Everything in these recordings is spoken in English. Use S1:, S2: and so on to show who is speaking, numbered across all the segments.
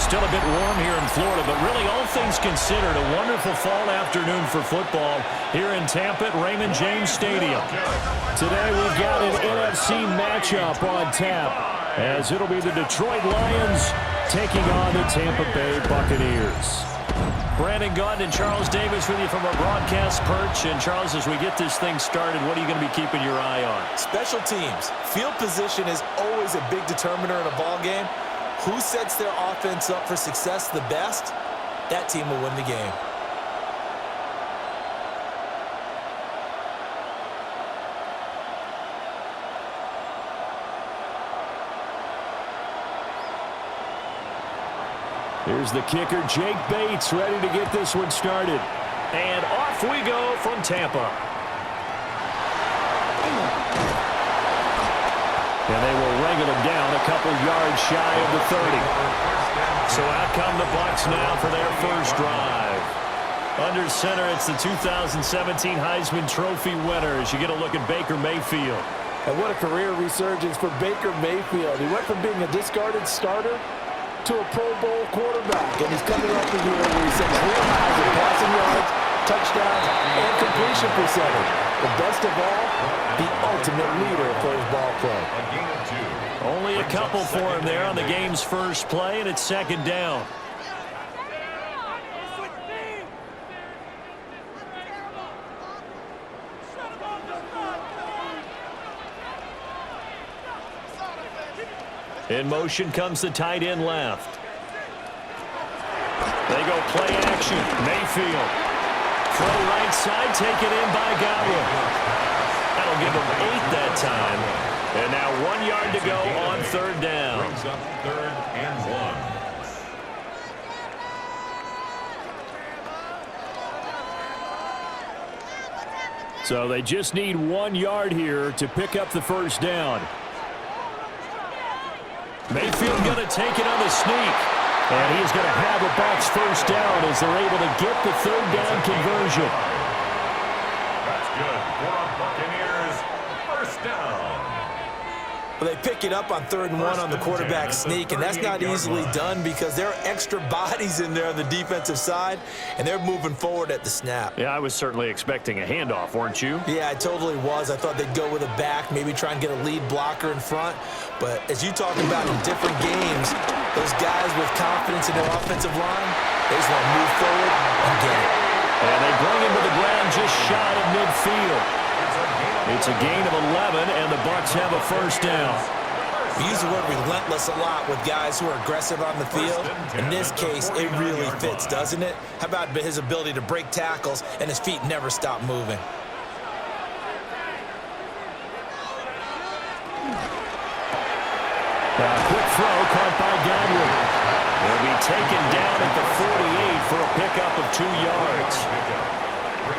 S1: Still a bit warm here in Florida, but really all things considered, a wonderful fall afternoon for football here in Tampa at Raymond James Stadium. Today we've got an NFC matchup on tap, as it'll be the Detroit Lions taking on the Tampa Bay Buccaneers. Brandon Gunn and Charles Davis with you from our broadcast perch. And Charles, as we get this thing started, what are you going to be keeping your eye on?
S2: Special teams. Field position is always a big determiner in a ball game. Who sets their offense up for success the best, that team will win the game.
S1: Here's the kicker, Jake Bates, ready to get this one started. And off we go from Tampa. And they will wrangle him down a couple yards shy of the 30. So out come the Bucs now for their first drive. Under center, it's the 2017 Heisman Trophy winner as you get a look at Baker Mayfield.
S3: And what a career resurgence for Baker Mayfield. He went from being a discarded starter to a Pro Bowl quarterback. And he's coming up the year where he sets real highs in passing yards, touchdowns, and completion percentage. But best of all, the ultimate leader for his ball play.
S1: Only a couple for him there on the game's first play, and it's second down. In motion comes the tight end left. They go play action. Mayfield. Throw right side, taken in by Godwin. That'll give him 8 that time. And now 1 yard to go on third down.
S4: Brings up 3rd and 1.
S1: So they just need 1 yard here to pick up the first down. Mayfield going to take it on the sneak. And he's going to have a Bucs first down as they're able to get the third down conversion.
S4: That's good for a Buccaneers first down.
S2: Well, they pick it up on 3rd and 1 on the quarterback sneak, and that's not easily done because there are extra bodies in there on the defensive side, and they're moving forward at the snap.
S1: Yeah, I was certainly expecting a handoff, weren't you?
S2: Yeah, I totally was. I thought they'd go with a back, maybe try and get a lead blocker in front. But as you talk about in different games, those guys with confidence in their offensive line, they just want to move forward and get it.
S1: And they bring him to the ground just shy of midfield. It's a gain of 11, and the Bucs have a first down.
S2: We use the word relentless a lot with guys who are aggressive on the field. In this case, it really fits, doesn't it? How about his ability to break tackles and his feet never stop moving?
S1: Quick throw caught by Godwin. He'll be taken down at the 48 for a pickup of 2 yards.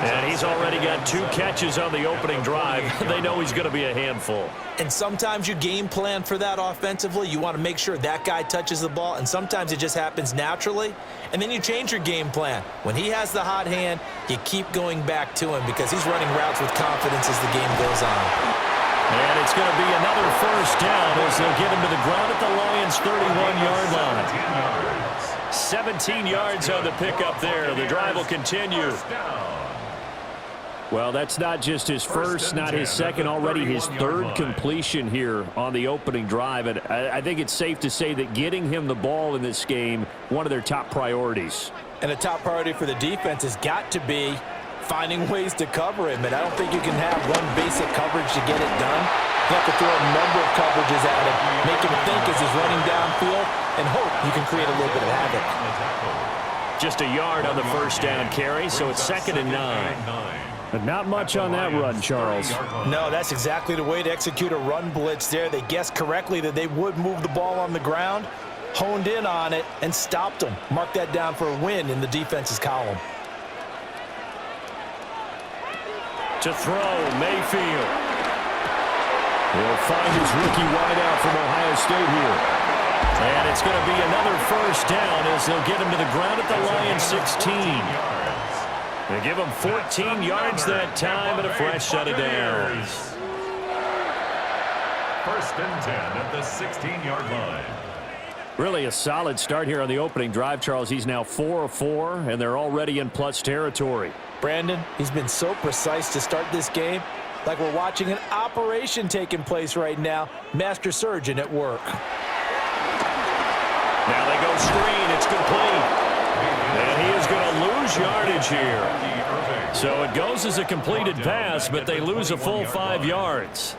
S1: And he's already got 2 catches on the opening drive. They know he's going to be a handful.
S2: And sometimes you game plan for that offensively. You want to make sure that guy touches the ball, and sometimes it just happens naturally. And then you change your game plan. When he has the hot hand, you keep going back to him because he's running routes with confidence as the game goes on.
S1: And it's going to be another first down as they'll get him to the ground at the Lions' 31-yard line. 17 yards on the pickup there. The drive will continue. Well, that's not just his first, not his second, already his 3rd completion here on the opening drive. And I think it's safe to say that getting him the ball in this game, one of their top priorities.
S3: And a top priority for the defense has got to be finding ways to cover him. And I don't think you can have one basic coverage to get it done. You have to throw a number of coverages at him, make him think as he's running downfield, and hope you can create a little bit of havoc.
S1: Just a yard on the first down carry, so it's 2nd and 9. But not much on that run, Charles.
S3: No, that's exactly the way to execute a run blitz there. They guessed correctly that they would move the ball on the ground, honed in on it, and stopped them. Mark that down for a win in the defense's column.
S1: To throw, Mayfield. He'll find his rookie wideout from Ohio State here. And it's going to be another first down as they'll get him to the ground at the Lions' 16. They give him 14 yards that time and a fresh set of downs.
S4: 1st and 10 at the 16-yard line.
S1: Really a solid start here on the opening drive, Charles. He's now 4 of 4, and they're already in plus territory.
S2: Brandon, he's been so precise to start this game, like we're watching an operation taking place right now. Master surgeon at work.
S1: Now they go screen. It's complete. And he is going to lose yardage here. So it goes as a completed pass, but they lose a full 5 yards.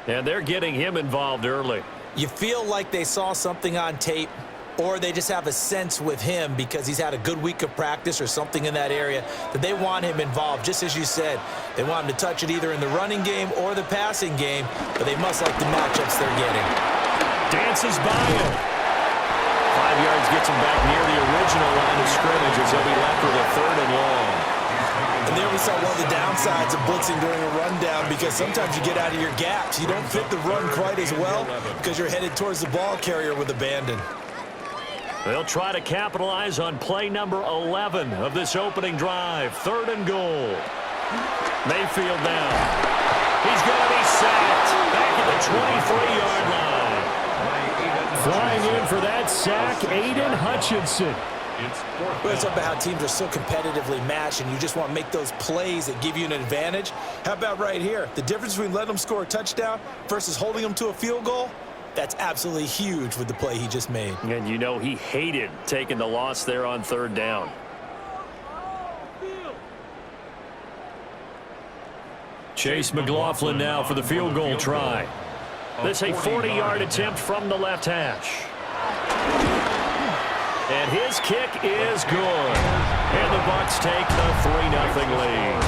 S1: And they're getting him involved early.
S2: You feel like they saw something on tape, or they just have a sense with him because he's had a good week of practice or something in that area that they want him involved. Just as you said, they want him to touch it either in the running game or the passing game, but they must like the matchups they're getting.
S1: Dances by him. 5 yards gets him back near the original line of scrimmage as he'll be left with a 3rd and long.
S2: And there we saw one of the downsides of blitzing during a rundown, because sometimes you get out of your gaps. You don't fit the run quite as well because you're headed towards the ball carrier with abandon.
S1: They'll try to capitalize on play number 11 of this opening drive. 3rd and goal. Mayfield down. He's going to be sacked back at the 23-yard line. Flying in for that sack, Aiden Hutchinson.
S2: Well, it's about how teams are so competitively matched, and you just want to make those plays that give you an advantage. How about right here? The difference between letting them score a touchdown versus holding them to a field goal, that's absolutely huge with the play he just made.
S1: And you know he hated taking the loss there on 3rd down. Chase McLaughlin now for the field goal try. This a 40-yard attempt from the left hash. And his kick is good. And the Bucs take the 3-0 lead.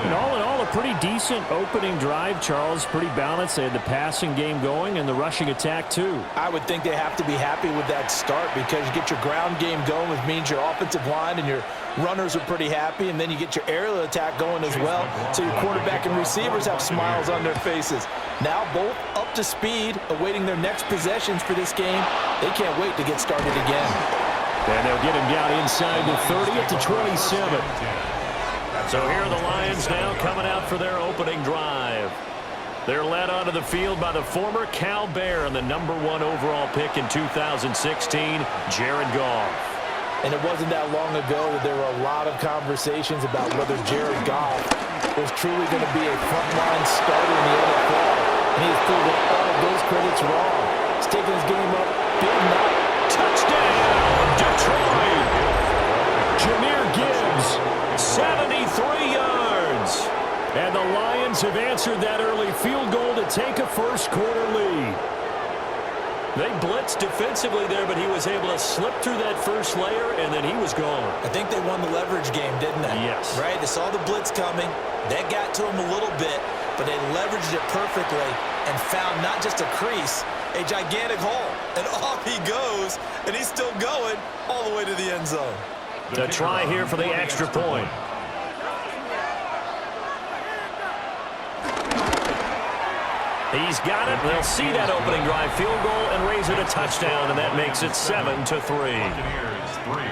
S1: And all in all, a pretty decent opening drive, Charles. Pretty balanced. They had the passing game going and the rushing attack, too.
S2: I would think they have to be happy with that start, because you get your ground game going, which means your offensive line and your runners are pretty happy, and then you get your aerial attack going as well. So your quarterback and receivers have smiles on their faces. Now both up to speed, awaiting their next possessions for this game. They can't wait to get started again.
S1: And they'll get him down inside the 30 at the 27. So here are the Lions now coming out for their opening drive. They're led onto the field by the former Cal Bear and the #1 overall pick in 2016, Jared Goff.
S2: And it wasn't that long ago that there were a lot of conversations about whether Jared Goff was truly going to be a frontline starter in the NFL. And he's proven all of those critics wrong. He's taking his game up big now.
S1: Touchdown, Detroit! Jahmyr Gibbs, 73 yards. And the Lions have answered that early field goal to take a first-quarter lead. They blitzed defensively there, but he was able to slip through that first layer, and then he was gone.
S2: I think they won the leverage game, didn't they?
S1: Yes.
S2: Right? They saw the blitz coming. That got to him a little bit, but they leveraged it perfectly and found not just a crease, a gigantic hole. And off he goes, and he's still going all the way to the end zone.
S1: The try here for the extra point. He's got it. They'll see that opening drive field goal and raise it a touchdown, and that makes it 7-3.
S4: Buccaneers 3.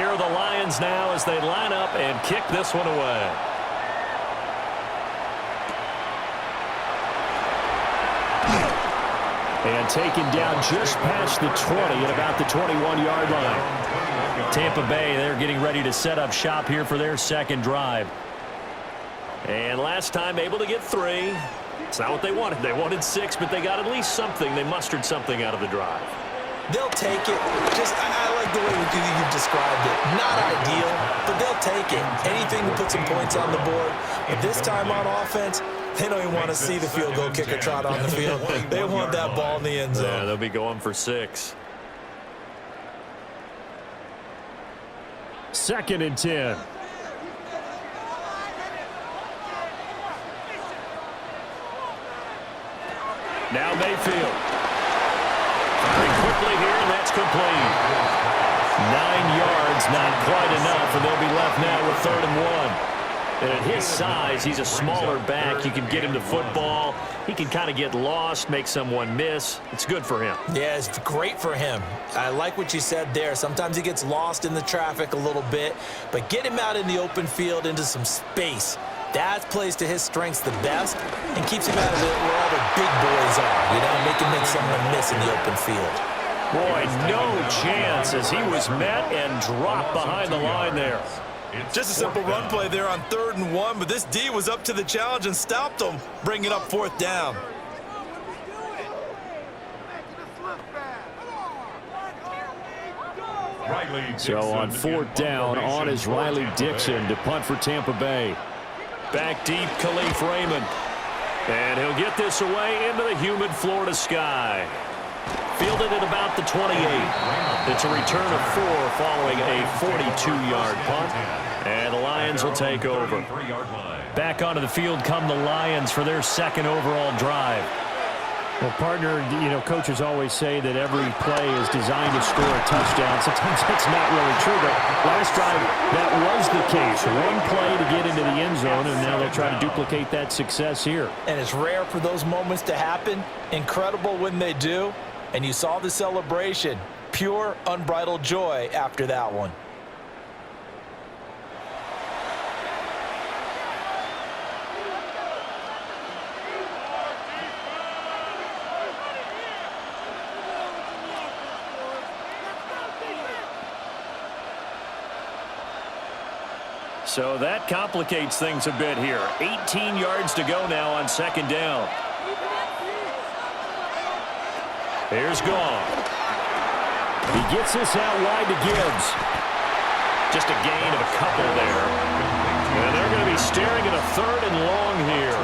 S1: Here are the Lions now as they line up and kick this one away. And taken down just past the 20 at about the 21-yard line. Tampa Bay, they're getting ready to set up shop here for their second drive. And last time able to get 3. It's not what they wanted. They wanted 6, but they got at least something. They mustered something out of the drive.
S2: They'll take it. I like the way you've described it. Not ideal, but they'll take it. Anything to put some points on the board. But this time on offense, they don't even want to see the field goal kicker trot on the field. They want that ball in the end zone.
S1: Yeah, they'll be going for 6. 2nd and 10. Now Mayfield. Firing quickly here, and that's complete. 9 yards, not quite enough, and they'll be left now with 3rd and 1. And at his size, he's a smaller back. You can get him to football. He can kind of get lost, make someone miss. It's good for him.
S2: Yeah, it's great for him. I like what you said there. Sometimes he gets lost in the traffic a little bit, but get him out in the open field into some space. That plays to his strengths the best and keeps him out of it where all the big boys are. You know, make him make someone miss in the open field.
S1: Boy, no chance as he was met and dropped behind the line there.
S2: Just a simple run play there on 3rd and 1, but this D was up to the challenge and stopped him, bringing up 4th down.
S1: So on 4th down, on is Riley Dixon to punt for Tampa Bay. Back deep, Khalif Raymond. And he'll get this away into the humid Florida sky. Fielded at about the 28. It's a return of 4 following a 42-yard punt. And the Lions will take over. Back onto the field come the Lions for their 2nd overall drive. Well, partner, you know, coaches always say that every play is designed to score a touchdown. Sometimes that's not really true, but last drive, that was the case. One play to get into the end zone, and now they'll try to duplicate that success here.
S2: And it's rare for those moments to happen. Incredible when they do. And you saw the celebration. Pure, unbridled joy after that one.
S1: So that complicates things a bit here. 18 yards to go now on 2nd down. Here's Gone. He gets this out wide to Gibbs. Just a gain of a couple there. And they're going to be staring at a 3rd and long here.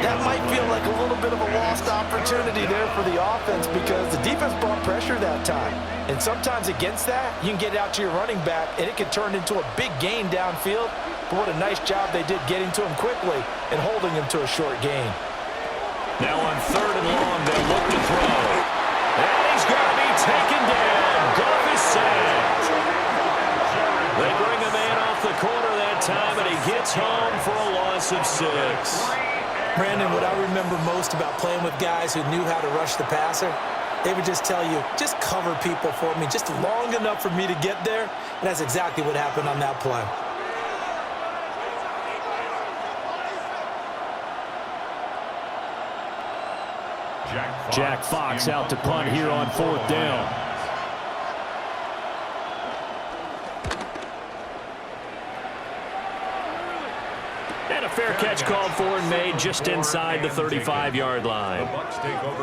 S2: That might feel like a little bit of a lost opportunity there for the offense because the defense brought pressure that time. And sometimes against that, you can get out to your running back, and it can turn into a big gain downfield. But what a nice job they did getting to him quickly and holding him to a short gain.
S1: Now on 3rd and long, they'll look to throw. And he's going to be taken down. Goff is sacked. They bring a man off the corner that time, and he gets home for a loss of 6.
S2: Brandon, what I remember most about playing with guys who knew how to rush the passer, they would just tell you, just cover people for me, just long enough for me to get there. And that's exactly what happened on that play.
S1: Jack Fox out to punt here on 4th down. And a fair catch called for and made just inside the 35-yard line.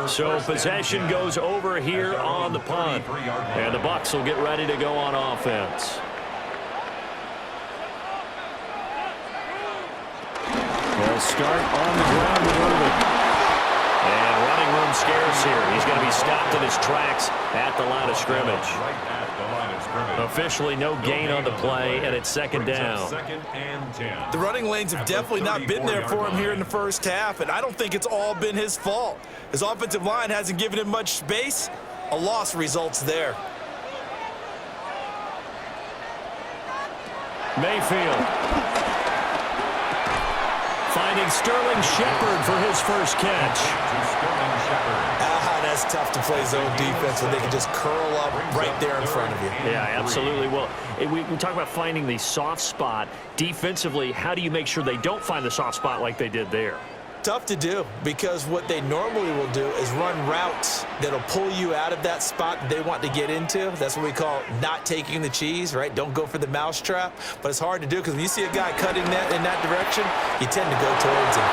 S1: So possession goes over here on the punt. And the Bucs will get ready to go on offense. They'll start on the ground with Irving. And running room scarce here. He's going to be stopped in his tracks at the line of scrimmage. Officially no gain on the play, and it's 2nd down.
S2: The running lanes have definitely not been there for him here in the first half, and I don't think it's all been his fault. His offensive line hasn't given him much space. A loss results there.
S1: Mayfield. Finding Sterling Shepard for his first catch.
S2: That's tough to play zone defense when they can just curl up right there in front of you.
S1: Yeah, absolutely. Well, we talk about finding the soft spot. Defensively, how do you make sure they don't find the soft spot like they did there?
S2: Tough to do because what they normally will do is run routes that'll pull you out of that spot that they want to get into. That's what we call not taking the cheese, right? Don't go for the mousetrap. But it's hard to do because when you see a guy cutting that in that direction, you tend to go towards him.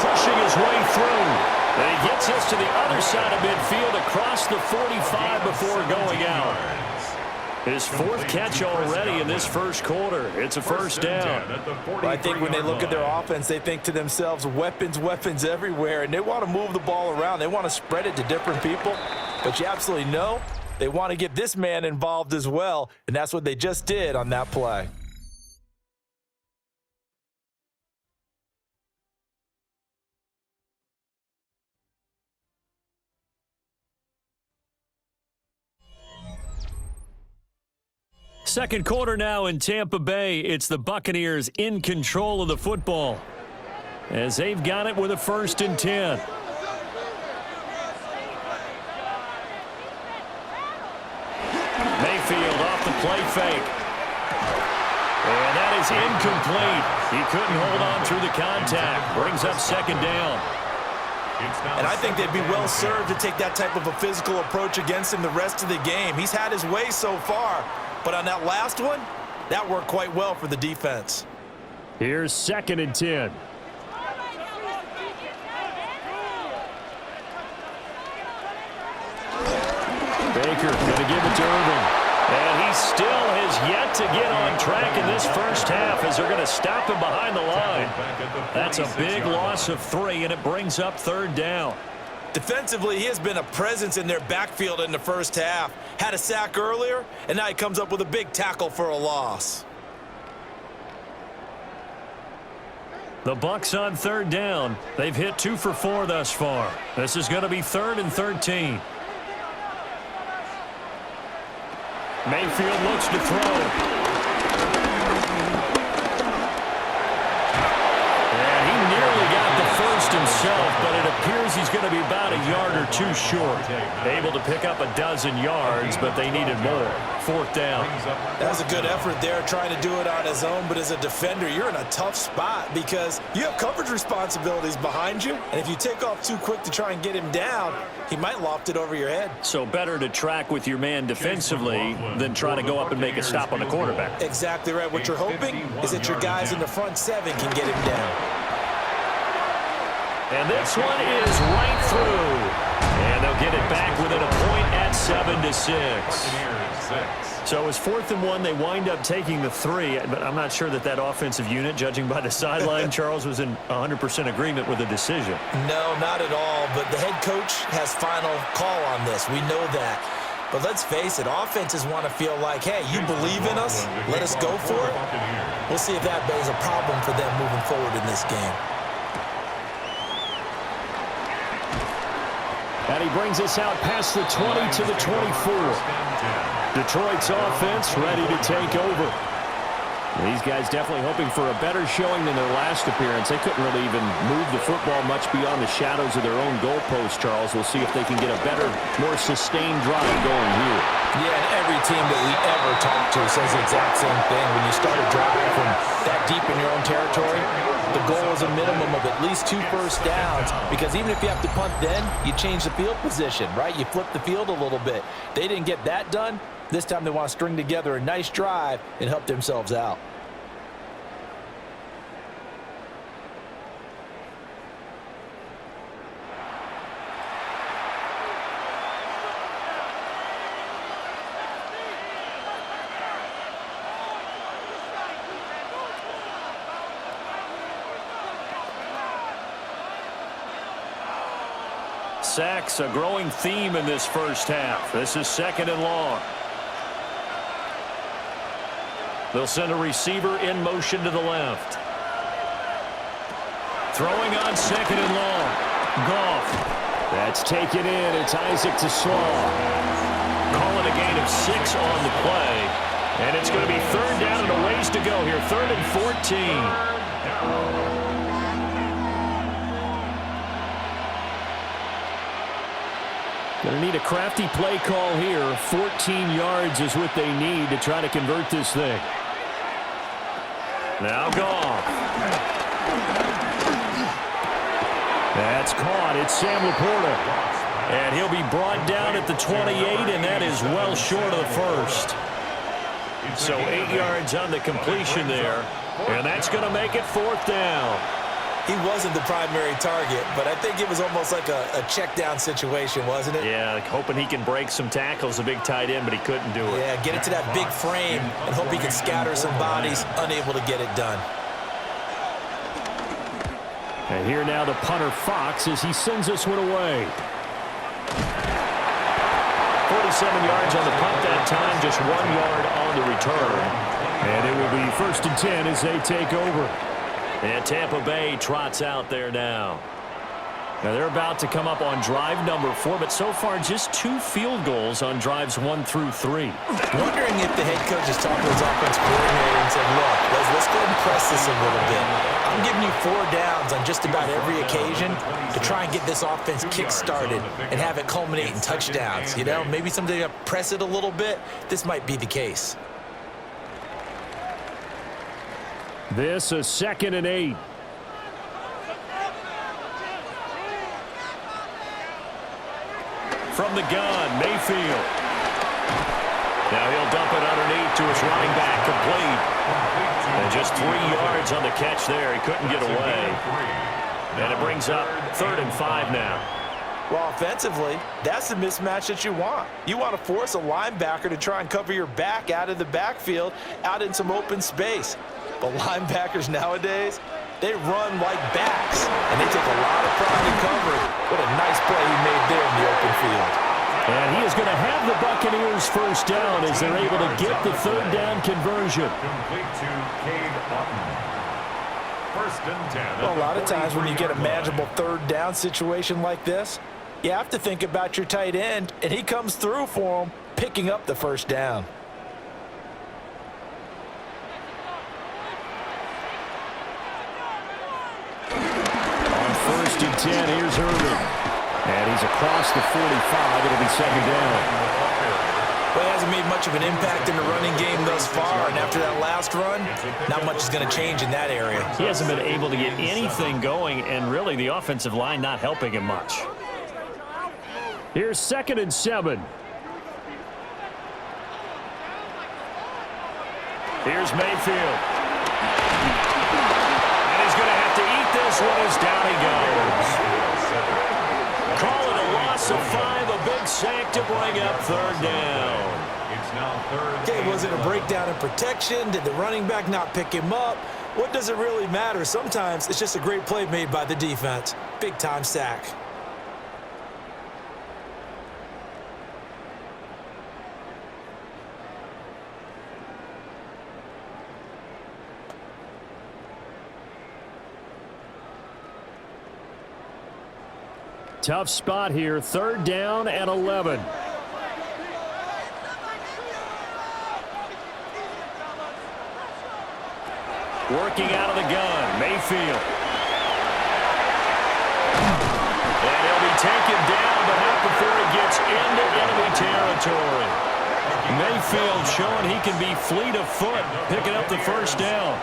S1: Pushing his way through. And he gets us to the other side of midfield across the 45 before going out. His 4th catch already in this first quarter. It's a first down.
S2: Well, I think when they look at their offense, they think to themselves, weapons, weapons everywhere, and they want to move the ball around. They want to spread it to different people. But you absolutely know they want to get this man involved as well, and that's what they just did on that play.
S1: second quarter now in Tampa Bay. It's the Buccaneers in control of the football as they've got it with a 1st and 10. Mayfield off the play fake. And that is incomplete. He couldn't hold on through the contact. Brings up 2nd down.
S2: And I think they'd be well served to take that type of a physical approach against him the rest of the game. He's had his way so far, but on that last one, that worked quite well for the defense.
S1: Here's 2nd and 10. Baker going to give it to Irvin. And he still has yet to get on track in this first half as they're going to stop him behind the line. That's a big loss of 3, and it brings up 3rd down.
S2: Defensively, he has been a presence in their backfield in the first half. Had a sack earlier, and now he comes up with a big tackle for a loss.
S1: The Bucs on 3rd down. They've hit 2 for 4 thus far. This is going to be 3rd and 13. Mayfield looks to throw. And he nearly got the first himself, but it appears he's going to be about a yard or 2 short. Able to pick up a dozen yards, but they needed more. 4th down.
S2: That was a good effort there, trying to do it on his own, but as a defender, you're in a tough spot because you have coverage responsibilities behind you, and if you take off too quick to try and get him down, he might loft it over your head.
S1: So better to track with your man defensively than try to go up and make a stop on the quarterback.
S2: Exactly right. What you're hoping is that your guys in the front 7 can get him down.
S1: And this one is right through. And they'll get it back within a point at 7-6. So it was 4th and 1. They wind up taking the 3, but I'm not sure that that offensive unit, judging by the sideline, Charles, was in 100% agreement with the decision.
S2: No, not at all, but the head coach has final call on this. We know that. But let's face it, offenses want to feel like, hey, you believe in us, let us go for it. We'll see if that is a problem for them moving forward in this game.
S1: And he brings us out past the 20 to the 24. Detroit's offense ready to take over. These guys definitely hoping for a better showing than their last appearance. They couldn't really even move the football much beyond the shadows of their own goalpost, Charles. We'll see if they can get a better, more sustained drive going here.
S2: Yeah, and every team that we ever talk to says the exact same thing. When you start a drive from that deep in your own territory, the goal is a minimum of at least 2 first downs, because even if you have to punt then, you change the field position, right? You flip the field a little bit. They didn't get that done. This time they want to string together a nice drive and help themselves out.
S1: Sacks, a growing theme in this first half. This is 2nd and long. They'll send a receiver in motion to the left. Throwing on 2nd and long. Goff. That's taken in. It's Isaac to Slaw. Call it a gain of 6 on the play. And it's going to be 3rd down and a ways to go here. 3rd and 14. Going to need a crafty play call here. 14 yards is what they need to try to convert this thing. Now Goff. That's caught. It's Sam Laporta. And he'll be brought down at the 28, and that is well short of the first. So 8 yards on the completion there. And that's going to make it 4th down.
S2: He wasn't the primary target, but I think it was almost like a check down situation, wasn't it?
S1: Yeah, hoping he can break some tackles, a big tight end, but he couldn't do it.
S2: Yeah, get it to that big frame and hope he can scatter some bodies, unable to get it done.
S1: And here now the punter Fox as he sends this one away. 47 yards on the punt that time, just 1 yard on the return. And it will be 1st and 10 as they take over. And Tampa Bay trots out there now. Now they're about to come up on drive number 4, but so far just 2 field goals on drives 1 through 3.
S2: Wondering if the head coach is talking to his offense coordinator and said, look, let's go ahead and press this a little bit. I'm giving you 4 downs on just about every occasion to try and get this offense kick-started and have it culminate in touchdowns. You know, maybe somebody to press it a little bit. This might be the case.
S1: This is 2nd and 8. From the gun, Mayfield. Now he'll dump it underneath to his running back, complete. And just 3 yards on the catch there. He couldn't get away. And it brings up 3rd and 5 now.
S2: Well, offensively, that's the mismatch that you want. You want to force a linebacker to try and cover your back out of the backfield, out in some open space. But linebackers nowadays, they run like backs, and they take a lot of pride in covering. What a nice play he made there in the open field.
S1: And he is going to have the Buccaneers first down as they're able to get the 3rd down conversion.
S4: Complete to Cade Otton. 1st and 10.
S2: Well, a lot of times when you get a manageable 3rd down situation like this, you have to think about your tight end, and he comes through for him, picking up the 1st down.
S1: On 1st and 10, here's Irvin. And he's across the 45. It'll be 2nd down.
S2: Well, he hasn't made much of an impact in the running game thus far, and after that last run, not much is going to change in that area.
S1: He hasn't been able to get anything going, and really the offensive line not helping him much. Here's 2nd and 7. Here's Mayfield. And he's going to have to eat this one as down he goes. Call it a loss of 5, a big sack to bring up 3rd down.
S4: It's now 3rd.
S2: Okay, was it a breakdown in protection? Did the running back not pick him up? What does it really matter? Sometimes it's just a great play made by the defense. Big-time sack.
S1: Tough spot here, 3rd down and 11. Working out of the gun, Mayfield. And he'll be taken down, but not before he gets into enemy territory. Mayfield showing he can be fleet of foot, picking up the 1st down.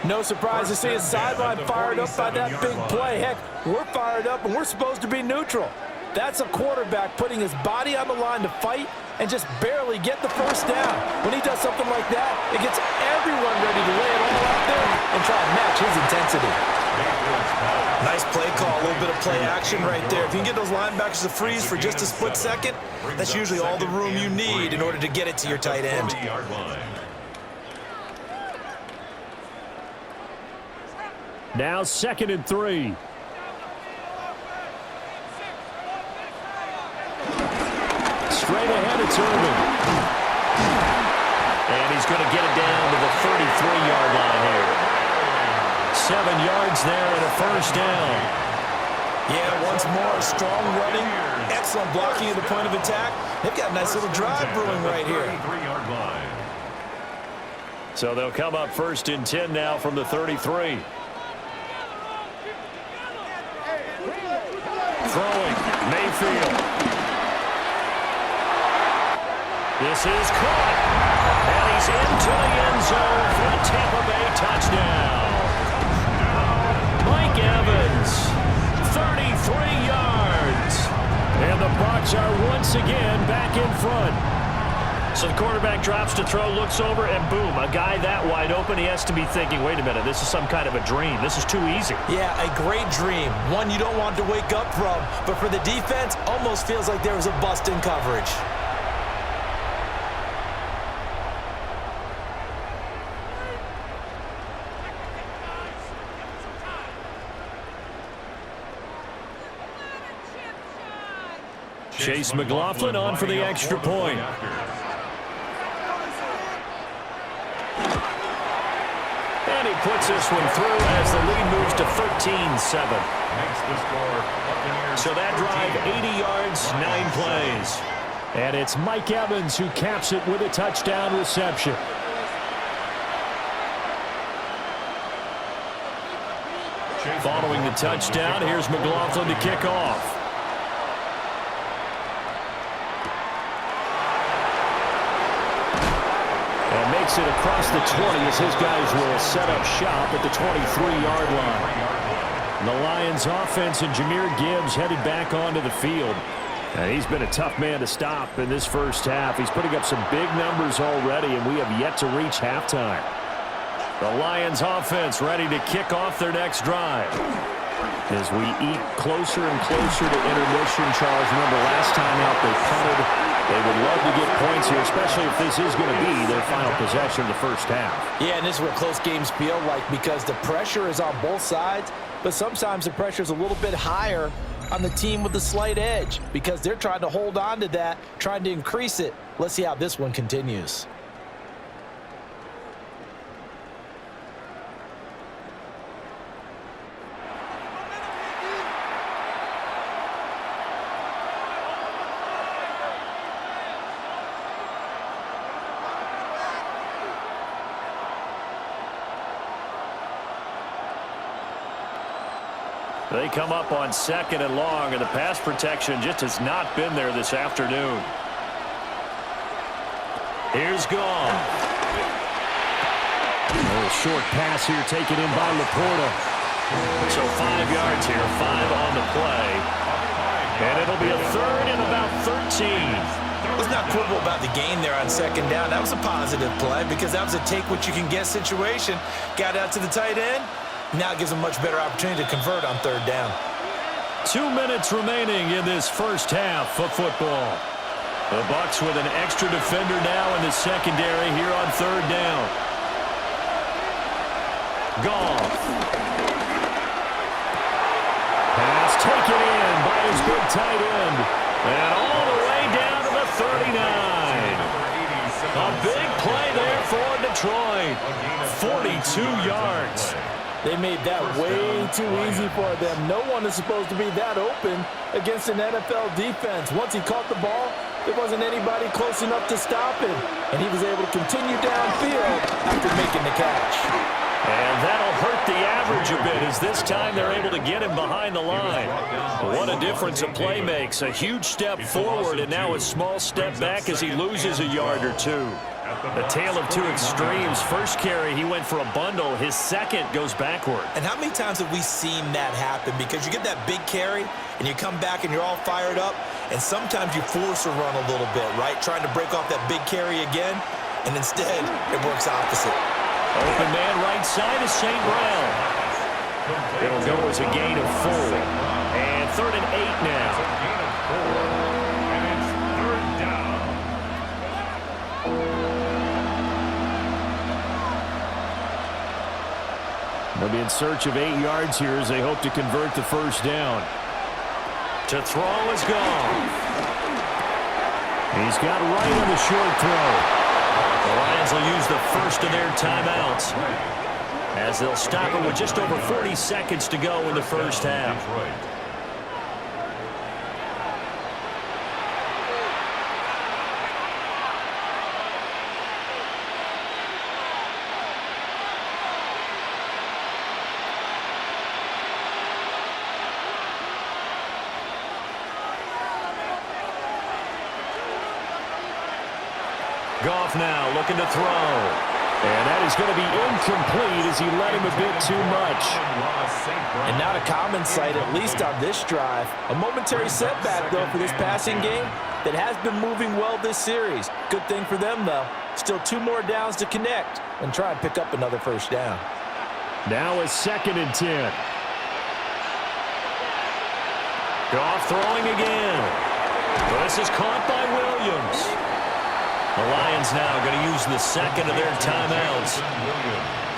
S2: No surprise to see his sideline fired up by that big play. Heck, we're fired up, and we're supposed to be neutral. That's a quarterback putting his body on the line to fight and just barely get the 1st down. When he does something like that, it gets everyone ready to lay it all out there and try to match his intensity. Nice play call, a little bit of play action right there. If you can get those linebackers to freeze for just a split second, that's usually all the room you need in order to get it to your tight end.
S1: Now 2nd and 3. Straight ahead, it's Irvin. And he's going to get it down to the 33-yard line here. 7 yards there and a 1st down.
S2: Yeah, once more, strong running, excellent blocking at the point of attack. They've got a nice little drive brewing right here.
S1: So they'll come up 1st and 10 now from the 33. Throwing, Mayfield. This is caught. And he's into the end zone for the Tampa Bay touchdown. Mike Evans, 33 yards. And the Bucs are once again back in front. So the quarterback drops to throw, looks over, and boom, a guy that wide open, he has to be thinking, wait a minute, this is some kind of a dream. This is too easy.
S2: Yeah, a great dream. One you don't want to wake up from. But for the defense, almost feels like there was a bust in coverage.
S1: Chase McLaughlin on for the extra point. And And he puts this one through as the lead moves to 13-7.
S4: Makes the score Buccaneers.
S1: So that drive, 80 yards, 9 plays. And it's Mike Evans who caps it with a touchdown reception. Following the touchdown, here's McLaughlin to kick off. And makes it across the 20 as his guys will set up shop at the 23-yard line. The Lions offense and Jahmyr Gibbs headed back onto the field. And he's been a tough man to stop in this first half. He's putting up some big numbers already, and we have yet to reach halftime. The Lions offense ready to kick off their next drive. As we eat closer and closer to intermission, Charles, remember last time out they punted. They would love to get points here, especially if this is going to be their final possession of the first half.
S3: Yeah, and this is what close games feel like because the pressure is on both sides, but sometimes the pressure is a little bit higher on the team with the slight edge because they're trying to hold on to that, trying to increase it. Let's see how this one continues.
S1: They come up on 2nd and long, and the pass protection just has not been there this afternoon. Here's Goff. A little short pass here taken in by Laporta. So 5 yards here, 5 on the play. And it'll be a 3rd and about 13.
S2: Let's not quibble about the gain there on 2nd down. That was a positive play because that was a take-what-you-can-get situation. Got out to the tight end. Now it gives them a much better opportunity to convert on 3rd down.
S1: 2 minutes remaining in this first half of football. The Bucs with an extra defender now in the secondary here on 3rd down. Goff. Pass taken in by his big tight end. And all the way down to the 39. A big play there for Detroit. 42 yards.
S3: They made that way too easy for them. No one is supposed to be that open against an NFL defense. Once he caught the ball, there wasn't anybody close enough to stop him. And he was able to continue downfield after making the catch.
S1: And that'll hurt the average a bit as this time they're able to get him behind the line. What a difference a play makes. A huge step forward and now a small step back as he loses a yard or two. A tale of two extremes. First carry, he went for a bundle. His second goes backward.
S2: And how many times have we seen that happen? Because you get that big carry, and you come back and you're all fired up, and sometimes you force a run a little bit, right? Trying to break off that big carry again, and instead it works opposite.
S1: Open man right side is St. Brown. It'll go as a gain of 4. And 3rd and 8 now.
S4: Gain of 4. And it's 3rd down.
S1: They'll be in search of 8 yards here as they hope to convert the first down. To throw is Goff. He's got right on the short throw. The Lions will use the first of their timeouts as they'll stop it with just over 40 seconds to go in the first half. Goff now looking to throw. And that is going to be incomplete as he let him a bit too much.
S3: And not a common sight, at least on this drive. A momentary setback, though, for this passing game that has been moving well this series. Good thing for them, though. Still 2 more downs to connect and try and pick up another first down.
S1: Now a 2nd and 10. Goff throwing again. This is caught by Williams. The Lions now going to use the second of their timeouts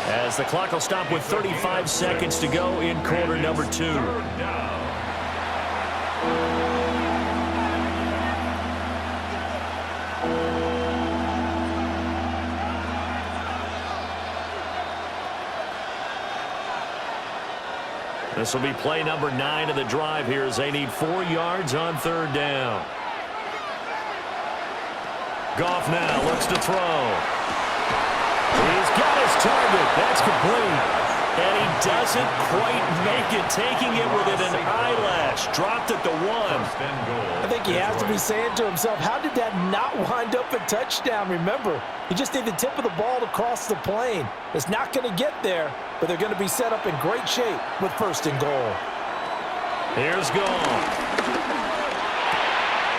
S1: as the clock will stop with 35 seconds to go in quarter number 2. This will be play number 9 of the drive here as they need 4 yards on 3rd down. Goff now looks to throw. He's got his target. That's complete. And he doesn't quite make it, taking it within an eyelash. Dropped at the 1.
S3: I think he has to be saying to himself, how did that not wind up a touchdown? Remember, you just need the tip of the ball to cross the plane. It's not going to get there, but they're going to be set up in great shape with 1st and goal.
S1: Here's Goff.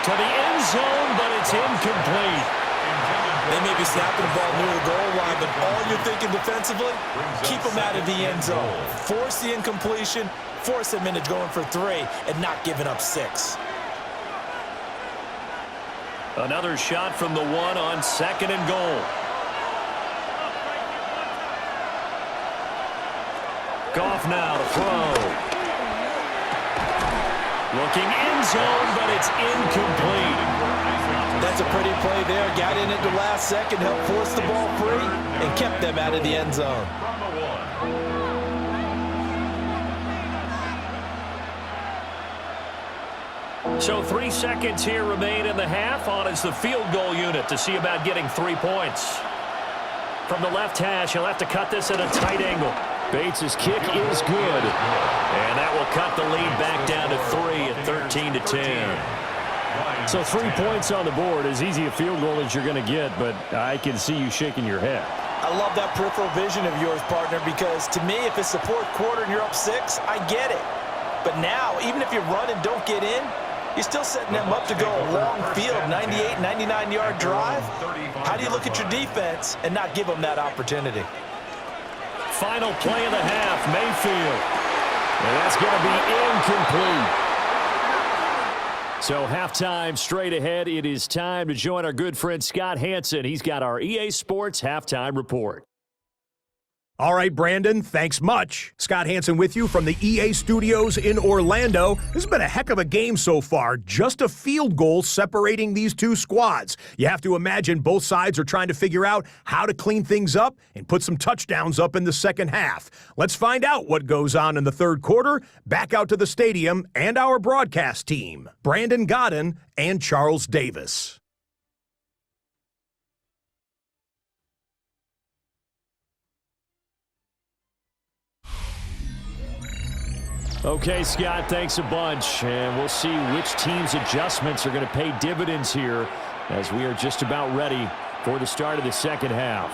S1: To the end zone, but it's incomplete.
S2: They may be snapping the ball near the goal line, but all you're thinking defensively, keep them out of the end zone. Force the incompletion, force them into going for 3, and not giving up 6.
S1: Another shot from the 1 on 2nd and goal. Goff now to throw. Looking end zone, but it's incomplete.
S3: That's a pretty play there. Got in at the last second, helped force the ball free, and kept them out of the end zone.
S1: So 3 seconds here remain in the half. On is the field goal unit to see about getting 3 points. From the left hash, he'll have to cut this at a tight angle. Bates' kick is good. And that will cut the lead back down to 3 at 13-10. So 3 points on the board, as easy a field goal as you're going to get, but I can see you shaking your head.
S3: I love that peripheral vision of yours, partner, because to me, if it's the 4th quarter and you're up 6, I get it. But now, even if you run and don't get in, you're still setting them up to go a long field, 98, 99-yard drive. How do you look at your defense and not give them that opportunity?
S1: Final play of the half, Mayfield. And that's going to be incomplete. So halftime straight ahead. It is time to join our good friend Scott Hanson. He's got our EA Sports halftime report.
S5: All right, Brandon, thanks much. Scott Hanson with you from the EA Studios in Orlando. This has been a heck of a game so far. Just a field goal separating these two squads. You have to imagine both sides are trying to figure out how to clean things up and put some touchdowns up in the second half. Let's find out what goes on in the 3rd quarter. Back out to the stadium and our broadcast team, Brandon Godden and Charles Davis.
S1: Okay, Scott, thanks a bunch. And we'll see which team's adjustments are going to pay dividends here as we are just about ready for the start of the second half.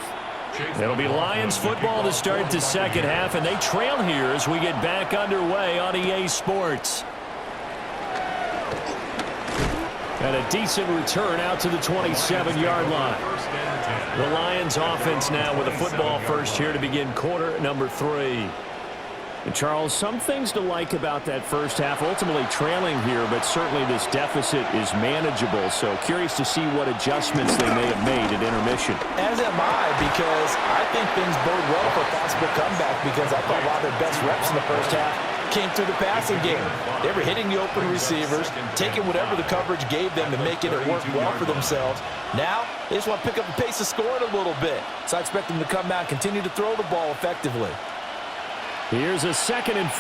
S1: It'll be Lions football to start the second half, and they trail here as we get back underway on EA Sports. And a decent return out to the 27-yard line. The Lions offense now with a football first here to begin quarter number 3. And Charles, some things to like about that first half, ultimately trailing here, but certainly this deficit is manageable. So curious to see what adjustments they may have made at intermission.
S3: As am I, because I think things bode well for a possible comeback, because I thought a lot of their best reps in the first half came through the passing game. They were hitting the open receivers, taking whatever the coverage gave them and making it work well for themselves. Now, they just want to pick up the pace of scoring a little bit. So I expect them to come out and continue to throw the ball effectively.
S1: Here's a 2nd and 5.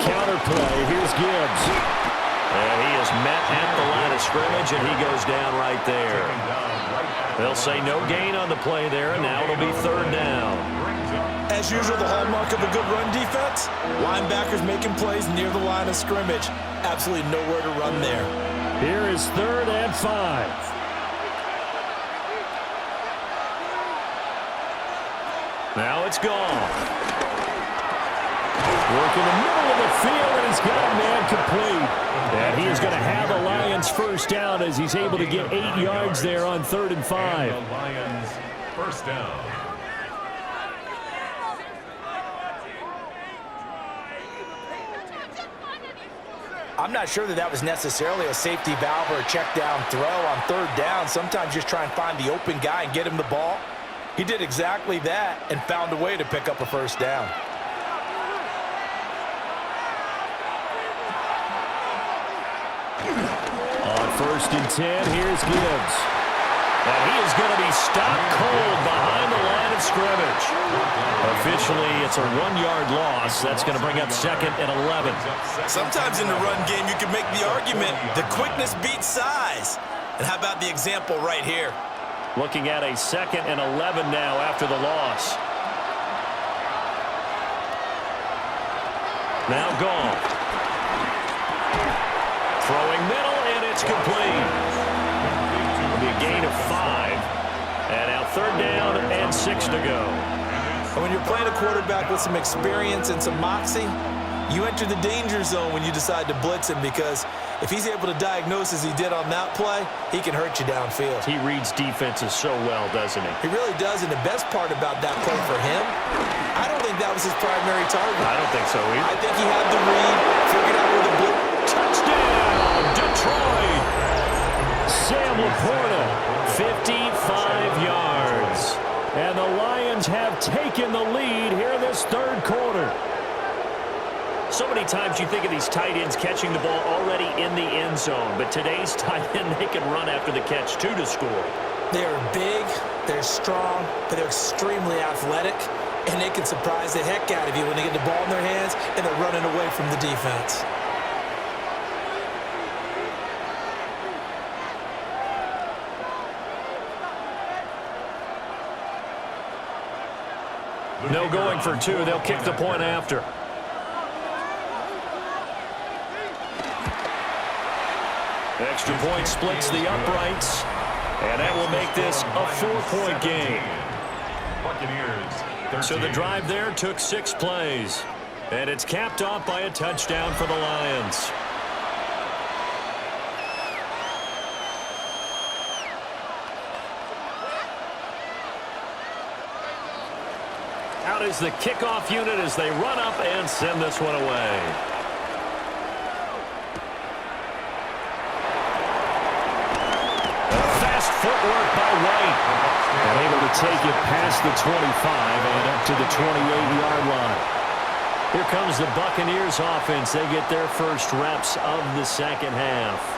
S1: Counter play. Here's Gibbs. And he is met at the line of scrimmage, and he goes down right there. They'll say no gain on the play there, and now it'll be 3rd down.
S2: As usual, the hallmark of a good run defense, linebackers making plays near the line of scrimmage. Absolutely nowhere to run there.
S1: Here is 3rd and 5. Now it's gone. Work in the middle of the field, and he's got a man complete. And he is going to have a Lions first down as he's able to get 8 yards there on 3rd and 5.
S4: And the Lions first down.
S3: I'm not sure that was necessarily a safety valve or a check down throw on 3rd down. Sometimes just try and find the open guy and get him the ball. He did exactly that and found a way to pick up a first down.
S1: On 1st and 10, here's Gibbs. And he is going to be stopped cold behind the line of scrimmage. Officially, it's a 1-yard loss. That's going to bring up 2nd and 11.
S2: Sometimes in the run game, you can make the argument the quickness beats size. And how about the example right here?
S1: Looking at a 2nd and 11 now after the loss. Now gone. Throwing middle, and it's complete. It'll be a gain of 5. And now 3rd down and 6 to go.
S2: And when you're playing a quarterback with some experience and some moxie, you enter the danger zone when you decide to blitz him, because if he's able to diagnose as he did on that play, he can hurt you downfield.
S1: He reads defenses so well, doesn't he?
S2: He really does, and the best part about that play for him, I don't think that was his primary target.
S1: I don't think so either.
S2: I think he had the read, figured out where the blitz.
S1: Touchdown, Detroit! Sam Laporta, 55 yards. And the Lions have taken the lead here in this 3rd quarter. So many times you think of these tight ends catching the ball already in the end zone, but today's tight end, they can run after the catch, too, to score.
S2: They're big, they're strong, but they're extremely athletic, and they can surprise the heck out of you when they get the ball in their hands and they're running away from the defense.
S1: No going for 2. They'll kick the point after. Extra point splits the uprights, and that will make this a 4-point game.
S4: Buccaneers.
S1: So the drive there took 6 plays, and it's capped off by a touchdown for the Lions. Out is the kickoff unit as they run up and send this one away. Fast footwork by White. And able to take it past the 25 and up to the 28-yard line. Here comes the Buccaneers offense. They get their first reps of the 2nd half.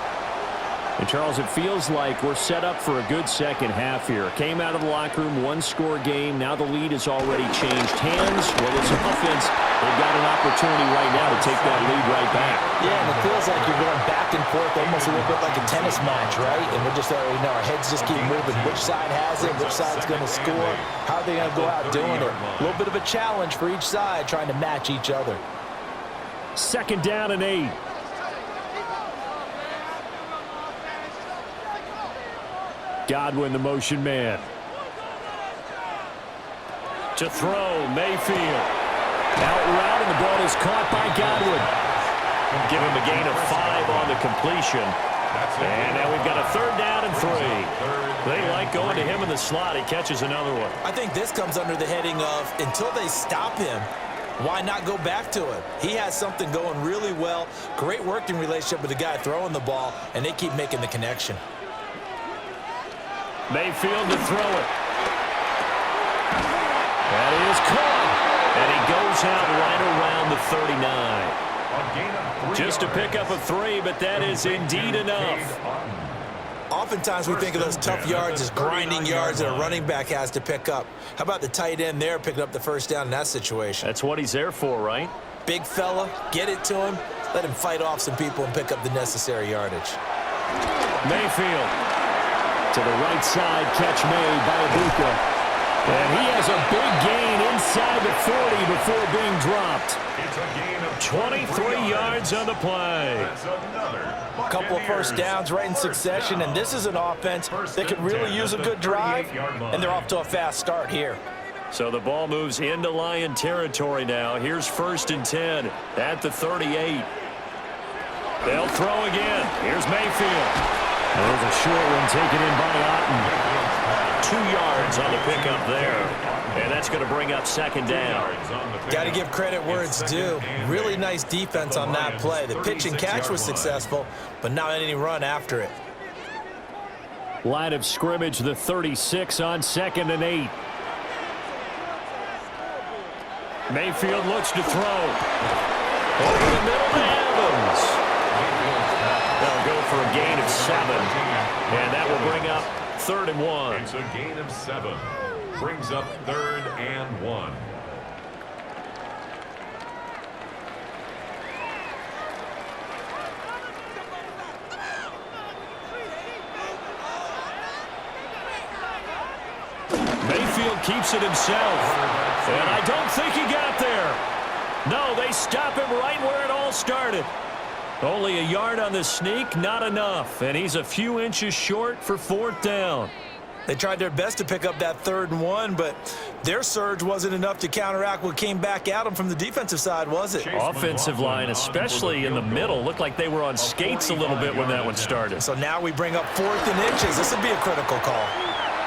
S1: And, Charles, it feels like we're set up for a good second half here. Came out of the locker room, 1-score game. Now the lead has already changed hands. Well, this offense, they've got an opportunity right now to take that lead right back.
S3: Yeah, and it feels like you're going back and forth almost a little bit like a tennis match, right? And we're just already know our heads just keep moving. Which side has it? Which side's going to score? How are they going to go out doing it? A little bit of a challenge for each side trying to match each other.
S1: 2nd down and 8. Godwin, the motion man. To throw, Mayfield. Out route, and the ball is caught by Godwin. Give him a gain of 5 on the completion. And now we've got a 3rd down and 3. They like going to him in the slot. He catches another one.
S2: I think this comes under the heading of, until they stop him, why not go back to him? He has something going really well. Great working relationship with the guy throwing the ball, and they keep making the connection.
S1: Mayfield to throw it. That is caught. And he goes out right around the 39. Just to pick up a 3, but that is indeed enough.
S2: Oftentimes we think of those tough yards as grinding yards that a running back has to pick up. How about the tight end there picking up the 1st down in that situation?
S1: That's what he's there for, right?
S2: Big fella, get it to him, let him fight off some people and pick up the necessary yardage.
S1: Mayfield. To the right side, catch made by Ibuka. And he has a big gain inside the 40 before being dropped.
S4: It's a gain of
S1: 23 yards on the play.
S4: That's another.
S3: A couple of 1st downs right in succession, and this is an offense that could really use a good drive, and they're off to a fast start here.
S1: So the ball moves into Lion territory now. Here's 1st and 10 at the 38. They'll throw again. Here's Mayfield. There's a short one taken in by Otten. 2 yards on the pickup there. And that's going to bring up 2nd down.
S2: Got to give credit where it's due. Really nice defense on that play. The pitch and catch was successful, but not any run after it.
S1: Line of scrimmage, the 36 on 2nd and 8. Mayfield looks to throw. Over the middle to Evans. They'll go for a gain of 7. And that will bring up 3rd and 1.
S4: It's a gain of 7. Brings up 3rd and 1.
S1: Mayfield keeps it himself. And I don't think he got there. No, they stop him right where it all started. Only a yard on the sneak, not enough. And he's a few inches short for 4th down.
S2: They tried their best to pick up that 3rd and 1, but their surge wasn't enough to counteract what came back at them from the defensive side, was it?
S1: Offensive line, especially in the middle, looked like they were on skates a little bit when that one started.
S2: So now we bring up 4th and inches. This would be a critical call.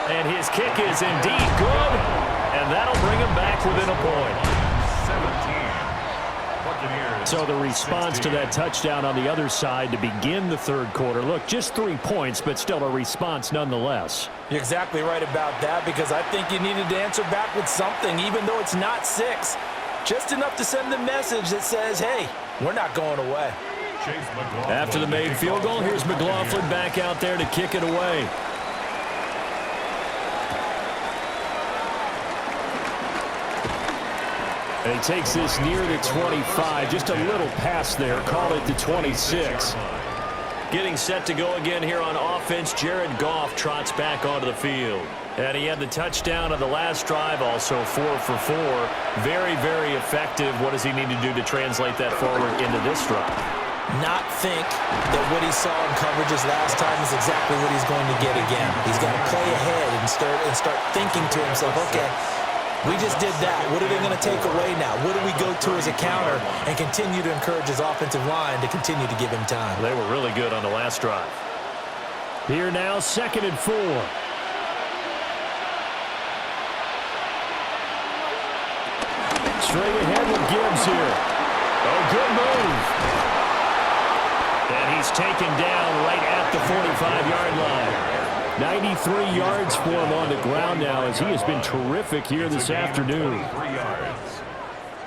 S1: And his kick is indeed good, and that'll bring him back within a point.
S4: 17. Buccaneers.
S1: So the response to that touchdown on the other side to begin the 3rd quarter. Look, just 3 points, but still a response nonetheless.
S2: You're exactly right about that, because I think you needed to answer back with something, even though it's not 6. Just enough to send the message that says, hey, we're not going away.
S1: After the made field goal, here's McLaughlin back out there to kick it away. And he takes this near the 25. Just a little pass there. Call it the 26. Getting set to go again here on offense. Jared Goff trots back onto the field. And he had the touchdown on the last drive, also 4 for 4. Very, very effective. What does he need to do to translate that forward into this drive?
S2: Not think that what he saw in coverages last time is exactly what he's going to get again. He's got to play ahead and start thinking to himself, okay, we just did that. What are they going to take away now? What do we go to as a counter? And continue to encourage his offensive line to continue to give him time.
S1: They were really good on the last drive. Here now, 2nd and 4. Straight ahead with Gibbs here. Oh, good move. And he's taken down right at the 45-yard line. 93 yards for him on the ground now, as he has been terrific here this afternoon.
S4: 23 yards.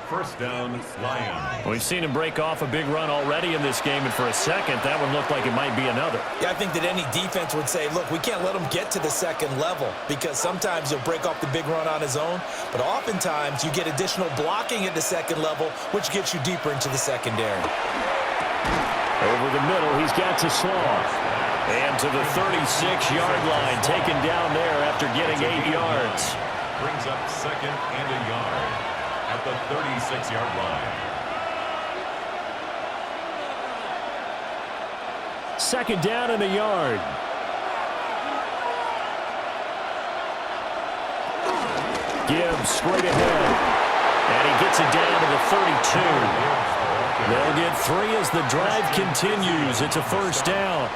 S4: 1st down, Lions.
S1: We've seen him break off a big run already in this game, and for a second, that one looked like it might be another.
S2: Yeah, I think that any defense would say, look, we can't let him get to the 2nd level, because sometimes he'll break off the big run on his own, but oftentimes you get additional blocking at the 2nd level, which gets you deeper into the secondary.
S1: Over the middle, he's got to Slaw. And to the 36-yard line, taken down there after getting 8 yards.
S4: Brings up 2nd and a yard at the 36-yard line.
S1: 2nd down and a yard. Gibbs straight ahead. And he gets it down to the 32. They'll get 3 as the drive continues. It's a 1st down.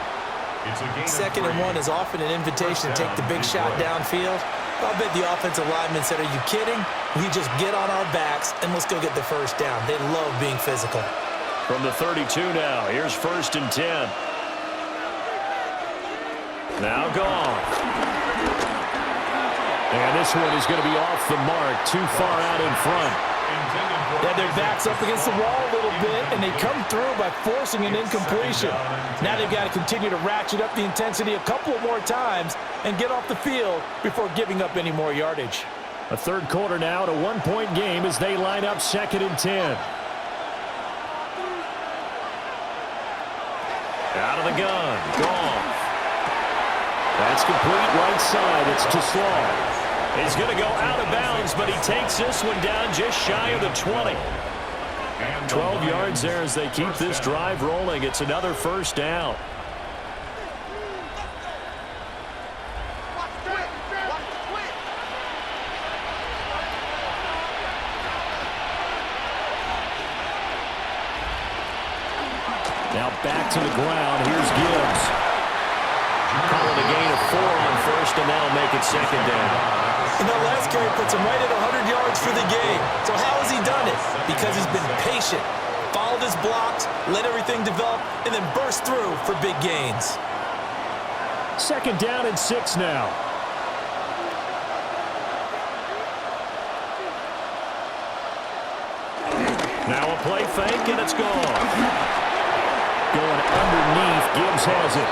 S2: 2nd and 1 is often an invitation to take the big shot downfield. I'll bet the offensive lineman said, are you kidding? We just get on our backs and let's go get the 1st down. They love being physical.
S1: From the 32 now, here's 1st and 10. Now Goff. And this one is going to be off the mark, too far out in front.
S3: Yeah, their backs up against the wall a little bit, and they come through by forcing an incompletion. Now they've got to continue to ratchet up the intensity a couple more times and get off the field before giving up any more yardage.
S1: A 3rd quarter now, a 1-point game as they line up 2nd and 10. Out of the gun, Goff. That's complete right side. It's to Slaw. He's going to go out of bounds, but he takes this one down just shy of the 20. 12 yards there as they keep this drive rolling. It's another 1st down. Now back to the ground. Here's Gibbs. Calling a gain of 4 on 1st, and that'll make it 2nd down.
S2: And that last carry puts him right at 100 yards for the game. So how has he done it? Because he's been patient, followed his blocks, let everything develop, and then burst through for big gains.
S1: 2nd down and 6 now. Now a play fake, and it's gone. Going underneath, Gibbs has it.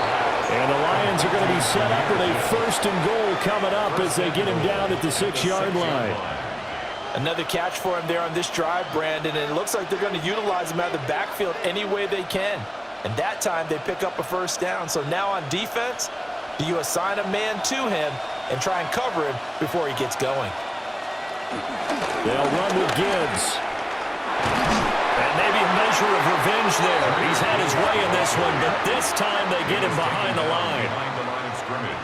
S1: And the Lions are going to be set up with a 1st and goal coming up as they get him down at the 6-yard line.
S2: Another catch for him there on this drive, Brandon, and it looks like they're going to utilize him out of the backfield any way they can. And that time they pick up a 1st down. So now on defense, do you assign a man to him and try and cover him before he gets going?
S1: They'll run with Gibbs. And maybe a measure of revenge there. He's had his way in this one, but this time they get him behind the line.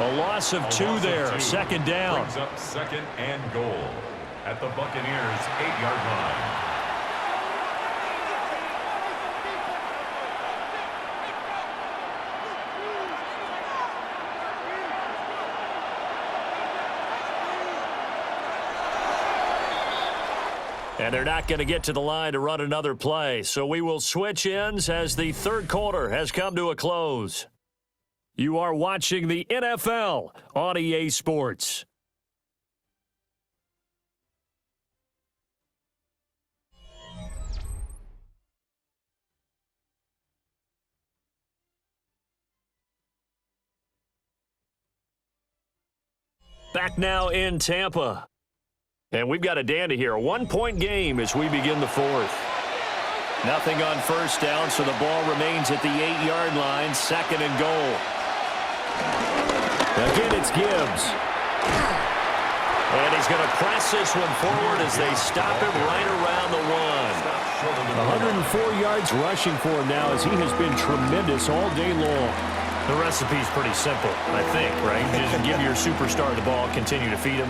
S1: A loss of 2 there, 2nd down.
S4: Brings up 2nd and goal at the Buccaneers' 8-yard line.
S1: And they're not going to get to the line to run another play. So we will switch ends as the 3rd quarter has come to a close. You are watching the NFL on EA Sports. Back now in Tampa. And we've got a dandy here. A 1-point game as we begin the 4th. Nothing on 1st down, so the ball remains at the 8-yard line. 2nd and goal. Again, it's Gibbs. And he's going to press this one forward as they stop him right around the 104 yards rushing for him now as he has been tremendous all day long. The recipe's pretty simple, I think, right? Just give your superstar the ball, continue to feed him.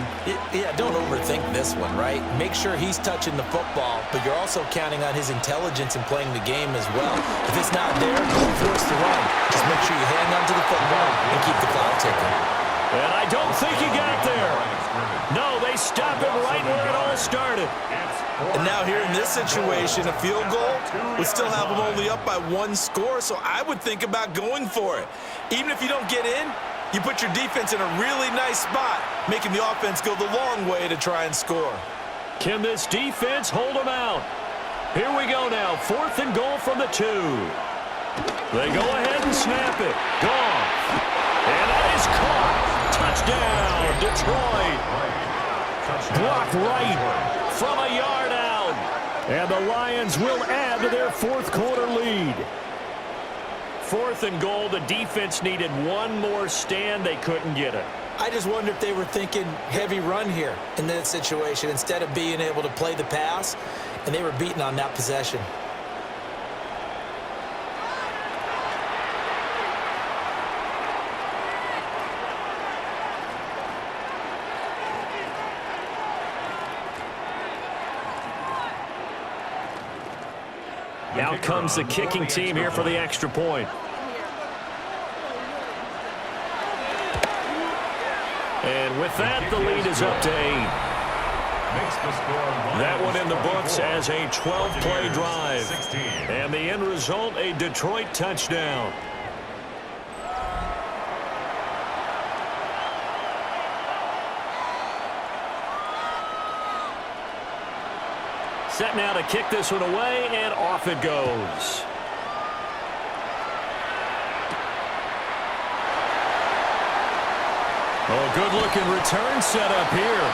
S2: Yeah, don't overthink this one, right? Make sure he's touching the football, but you're also counting on his intelligence in playing the game as well. If it's not there, don't force the run. Just make sure you hang on to the football and keep the clock ticking.
S1: And I don't think he got there. No, they stop him right where it all started.
S2: And now here in this situation, a field goal would still have them only up by 1 score, so I would think about going for it. Even if you don't get in, you put your defense in a really nice spot, making the offense go the long way to try and score.
S1: Can this defense hold them out? Here we go now, 4th and goal from the 2. They go ahead and snap it. Gone. And that is caught. Touchdown, Detroit. Blocked right from a yard out. And the Lions will add to their 4th quarter lead. 4th and goal, the defense needed 1 more stand. They couldn't get it.
S2: I just wonder if they were thinking heavy run here in that situation instead of being able to play the pass, and they were beaten on that possession.
S1: Out comes the kicking team here for the extra point. And with that, the lead is up to 8. That one in the books as a 12-play drive. And the end result, a Detroit touchdown. Set now to kick this one away, and off it goes. Oh, good-looking return set up here.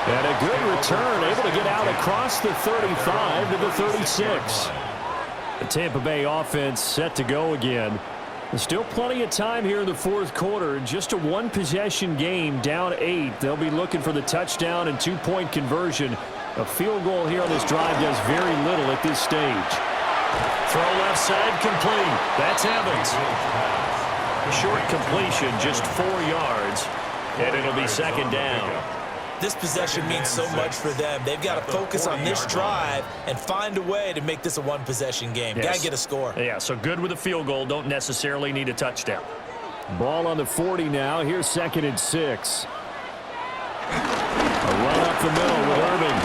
S1: And a good return, able to get out across the 35 to the 36. The Tampa Bay offense set to go again. There's still plenty of time here in the 4th quarter. Just a 1-possession game, down 8. They'll be looking for the touchdown and 2-point conversion. A field goal here on this drive does very little at this stage. Throw left side complete. That's Evans. Short completion, just 4 yards, and it'll be 2nd down.
S2: This possession means so much for them. They've got to focus on this drive and find a way to make this a 1-possession game.
S1: Yes.
S2: Got to get a score.
S1: Yeah, so good with a field goal. Don't necessarily need a touchdown. Ball on the 40 now. Here's 2nd and 6. A run up the middle with Irving.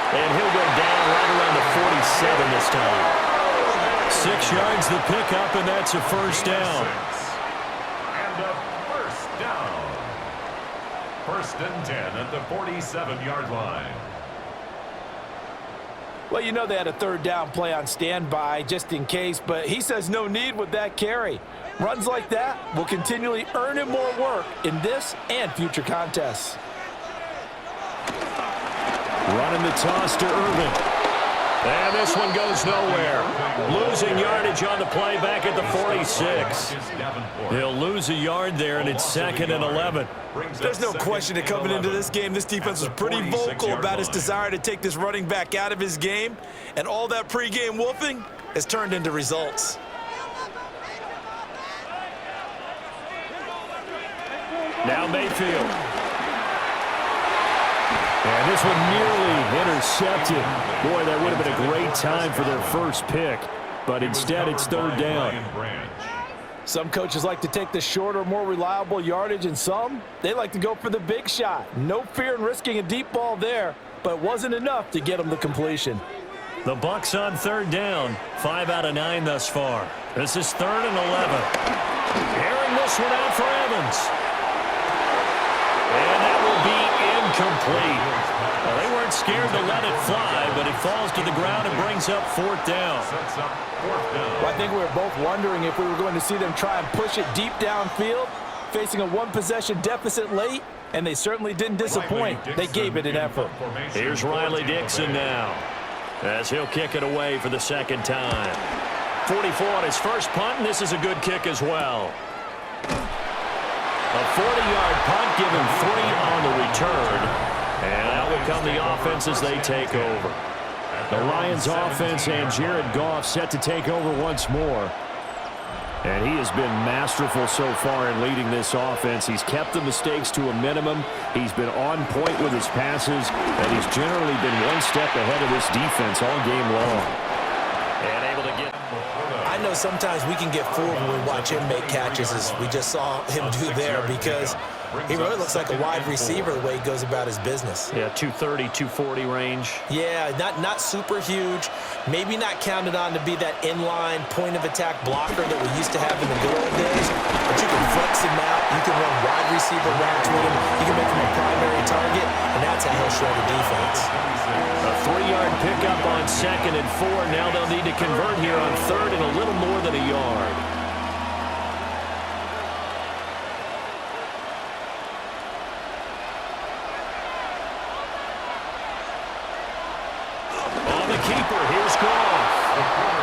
S1: And he'll go down right around the 47 this time. 6 yards the pickup, and that's a 1st down.
S4: And a 1st down. 1st and 10 at the 47-yard line.
S3: Well, you know they had a third down play on standby just in case, but he says no need with that carry. Runs like that will continually earn him more work in this and future contests.
S1: Running the toss to Irvin. And this one goes nowhere. Losing yardage on the play back at the 46. He'll lose a yard there, and it's 2nd and 11.
S2: There's no question that coming into this game, this defense was pretty vocal about his desire to take this running back out of his game, and all that pregame wolfing has turned into results.
S1: Now Mayfield. And this one nearly intercepted. Boy, that would have been a great time for their first pick, but instead it's 3rd down.
S3: Some coaches like to take the shorter, more reliable yardage, and some, they like to go for the big shot. No fear in risking a deep ball there, but it wasn't enough to get them the completion.
S1: The Bucs on 3rd down, 5 out of 9 thus far. This is 3rd and 11. Airing this one out for Evans. And that will be incomplete. Well, they weren't scared to let it fly, but it falls to the ground and brings up 4th down.
S3: Well, I think we were both wondering if we were going to see them try and push it deep downfield, facing a one-possession deficit late, and they certainly didn't disappoint. They gave it an effort.
S1: Here's Riley Dixon now, as he'll kick it away for the 2nd time. 44 on his first punt, and this is a good kick as well. A 40-yard punt, given 3 on the return. And out will come the offense as they take over. The Lions offense and Jared Goff set to take over once more. And he has been masterful so far in leading this offense. He's kept the mistakes to a minimum. He's been on point with his passes, and he's generally been one step ahead of this defense all game long. And able to get...
S2: I know sometimes we can get fooled when we watch him make catches, as we just saw him do there, because he really looks like a wide receiver the way he goes about his business.
S1: Yeah, 230, 240 range.
S2: Yeah, not super huge. Maybe not counted on to be that inline point-of-attack blocker that we used to have in the good old days. But you can flex him out. You can run wide receiver routes with him. You can make him a primary target, and that's how he'll shred the defense.
S1: A 3-yard pickup on 2nd and 4. Now they'll need to convert here on 3rd and a little more than a yard.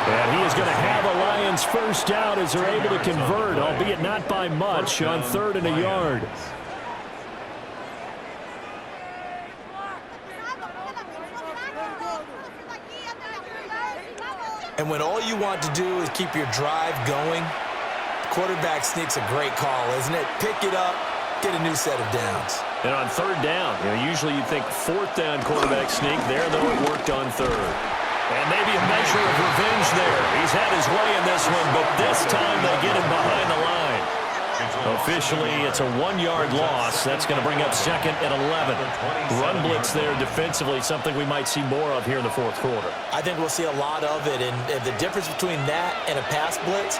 S1: And he is going to have a Lions first down as they're able to convert, albeit not by much, on 3rd and a yard.
S2: And when all you want to do is keep your drive going, quarterback sneak's a great call, isn't it? Pick it up, get a new set of downs.
S1: And on 3rd down, usually you think 4th down quarterback sneak. There, though, it worked on 3rd. And maybe a measure of revenge there. He's had his way in this one, but this time they get him behind the line. Officially, it's a 1-yard loss. That's going to bring up 2nd and 11. Run blitz there defensively, something we might see more of here in the 4th quarter.
S2: I think we'll see a lot of it, and the difference between that and a pass blitz,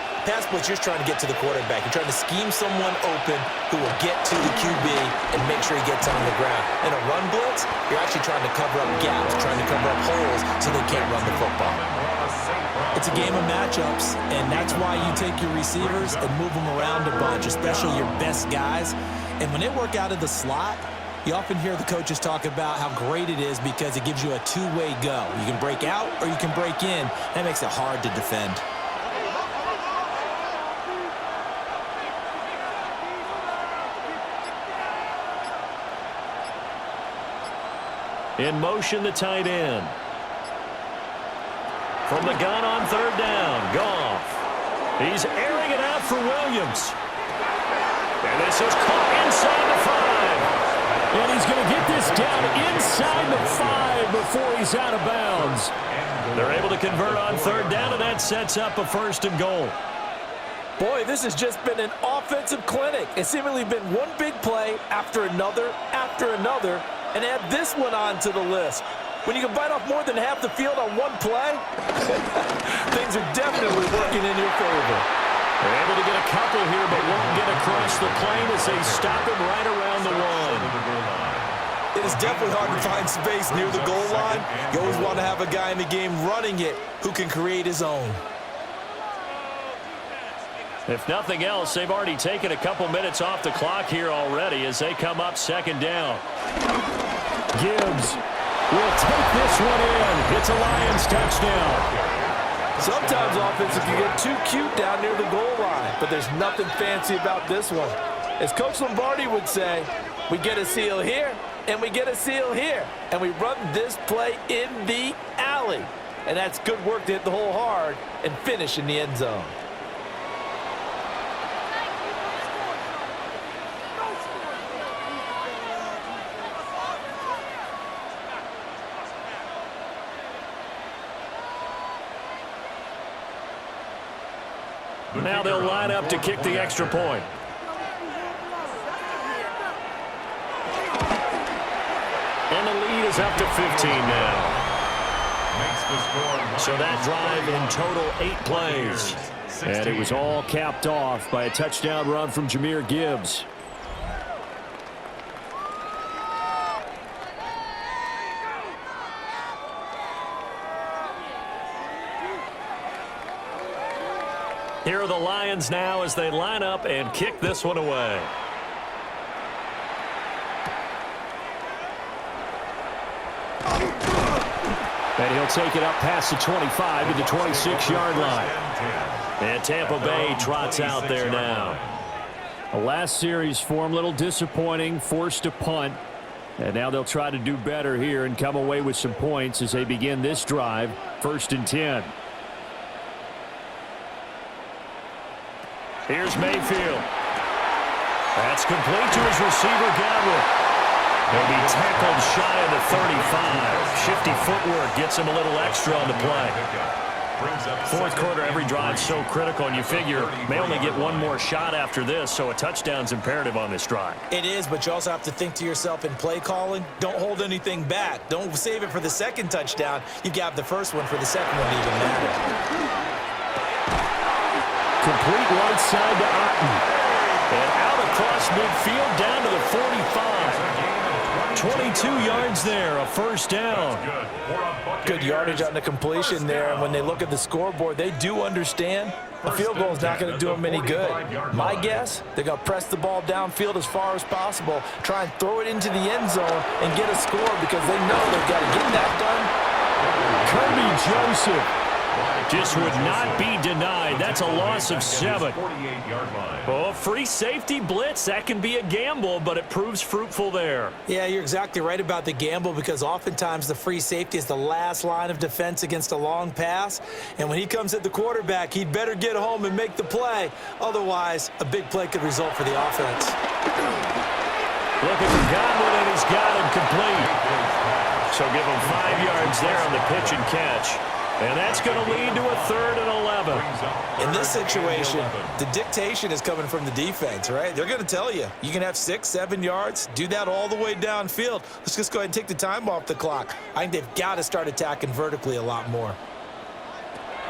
S2: you're trying to get to the quarterback. You're trying to scheme someone open who will get to the QB and make sure he gets on the ground. In a run blitz, you're actually trying to cover up gaps, trying to cover up holes so they can't run the football. It's a game of matchups, and that's why you take your receivers and move them around a bunch, especially your best guys. And when they work out of the slot, you often hear the coaches talk about how great it is because it gives you a two-way go. You can break out or you can break in. That makes it hard to defend.
S1: In motion, the tight end. From the gun on 3rd down, Goff. He's airing it out for Williams. And this is caught inside the 5. And he's going to get this down inside the 5 before he's out of bounds. They're able to convert on 3rd down, and that sets up a 1st and goal.
S3: Boy, this has just been an offensive clinic. It's seemingly been one big play after another, and add this one on to the list. When you can bite off more than half the field on one play, things are definitely working in your favor.
S1: They're able to get a couple here, but won't get across the plane as they stop him right around the 1.
S3: It is
S2: It's definitely hard to find space near the goal line. You always want to have a guy in the game running it who can create his own.
S1: If nothing else, they've already taken a couple minutes off the clock here already as they come up second down. Gibbs will take this one in. It's a Lions touchdown.
S3: Sometimes offenses can get too cute down near the goal line, but there's nothing fancy about this one. As Coach Lombardi would say, we get a seal here, and we get a seal here, and we run this play in the alley. And that's good work to hit the hole hard and finish in the end zone.
S1: Now they'll line up to kick the extra point. And the lead is up to 15 now. So that drive in total 8 plays. And it was all capped off by a touchdown run from Jahmyr Gibbs. Here are the Lions now as they line up and kick this one away. And he'll take it up past the 25 to the 26-yard line. And Tampa Bay trots out there now. The last series form a little disappointing, forced to punt. And now they'll try to do better here and come away with some points as they begin this drive, 1st and 10. Here's Mayfield. That's complete to his receiver, Godwin. He'll be tackled shy of the 35. Shifty footwork gets him a little extra on the play. 4th quarter, every drive so critical, and you figure may only get one more shot after this, so a touchdown's imperative on this drive.
S2: It is, but you also have to think to yourself in play calling, don't hold anything back. Don't save it for the second touchdown. You got the first one for the second one to even matter.
S1: Complete right side to Otten. And out across midfield down to the 45. 22 yards there, a first down.
S3: Good yardage on the completion there. And when they look at the scoreboard, they do understand a field goal is not going to do them any good. My guess, they're going to press the ball downfield as far as possible, try and throw it into the end zone and get a score because they know they've got to get that done.
S1: Kirby Joseph just would not be denied. That's a loss of 7. Oh, free safety blitz. That can be a gamble, but it proves fruitful there.
S2: Yeah, you're exactly right about the gamble because oftentimes the free safety is the last line of defense against a long pass. And when he comes at the quarterback, he'd better get home and make the play. Otherwise, a big play could result for the offense.
S1: Looking for Godwin, and he's got him complete. So give him 5 yards there on the pitch and catch. And that's going to lead to a 3rd and 11.
S2: In this situation, the dictation is coming from the defense, right? They're going to tell you, you can have 6, 7 yards, do that all the way downfield. Let's just go ahead and take the time off the clock. I think they've got to start attacking vertically a lot more.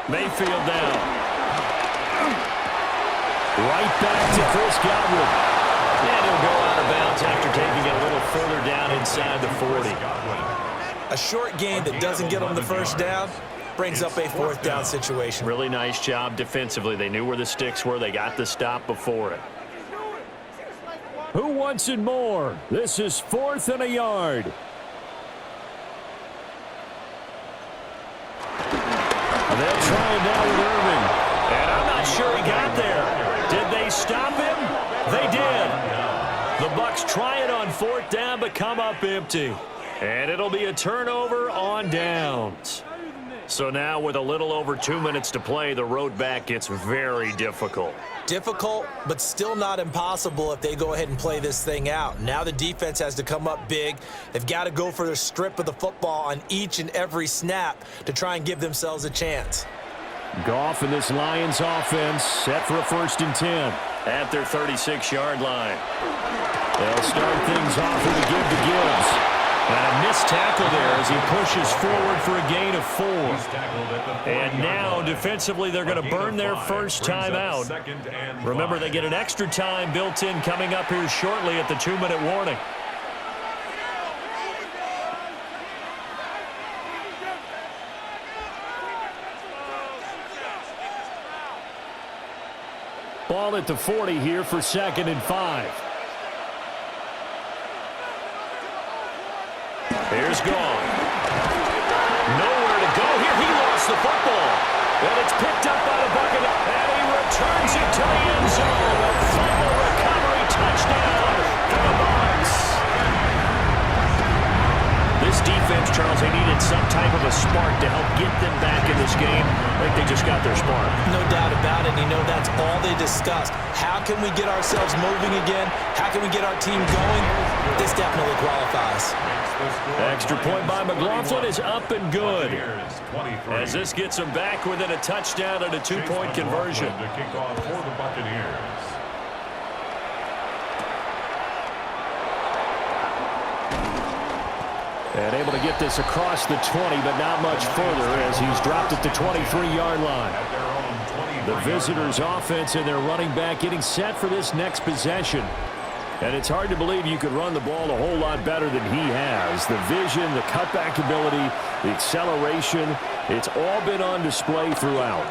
S1: Mayfield down. Right back to Chris Godwin. And he'll go out of bounds after taking it a little further down inside the 40.
S2: A short gain that doesn't get them the first down brings up a 4th down situation.
S1: Really nice job defensively. They knew where the sticks were. They got the stop before it. Who wants it more? This is 4th and a yard. They'll try it now with Irvin. And I'm not sure he got there. Did they stop him? They did. The Bucs try it on 4th down, but come up empty. And it'll be a turnover on downs. So now with a little over 2 minutes to play, the road back gets very difficult.
S2: Difficult, but still not impossible if they go ahead and play this thing out. Now the defense has to come up big. They've got to go for the strip of the football on each and every snap to try and give themselves a chance.
S1: Goff and this Lions offense set for a 1st and 10 at their 36-yard line. They'll start things off with a give to Gibbs. And a missed tackle there as he pushes forward for a gain of 4. And now, defensively, they're going to burn their first time out. Remember, they get an extra time built in coming up here shortly at the 2-minute warning. Ball at the 40 here for 2nd and 5. Here's Gone. Nowhere to go here. He lost the football. And it's picked up by the Buccaneers. And he returns it to the end zone. A fumble recovery touchdown for the Bucs. This defense, Charles, they needed some type of a spark to help get them back in this game. I think they just got their spark.
S2: No doubt about it. You know, that's all they discussed. How can we get ourselves moving again? How can we get our team going? This definitely qualifies.
S1: Extra point by McLaughlin is up and good. As this gets them back within a touchdown and a 2-point conversion.
S4: To kick off for the Buccaneers.
S1: And able to get this across the 20, but not much further as he's dropped it to 23-yard line. The visitors' offense and their running back getting set for this next possession. And it's hard to believe you could run the ball a whole lot better than he has. The vision, the cutback ability, the acceleration, it's all been on display throughout.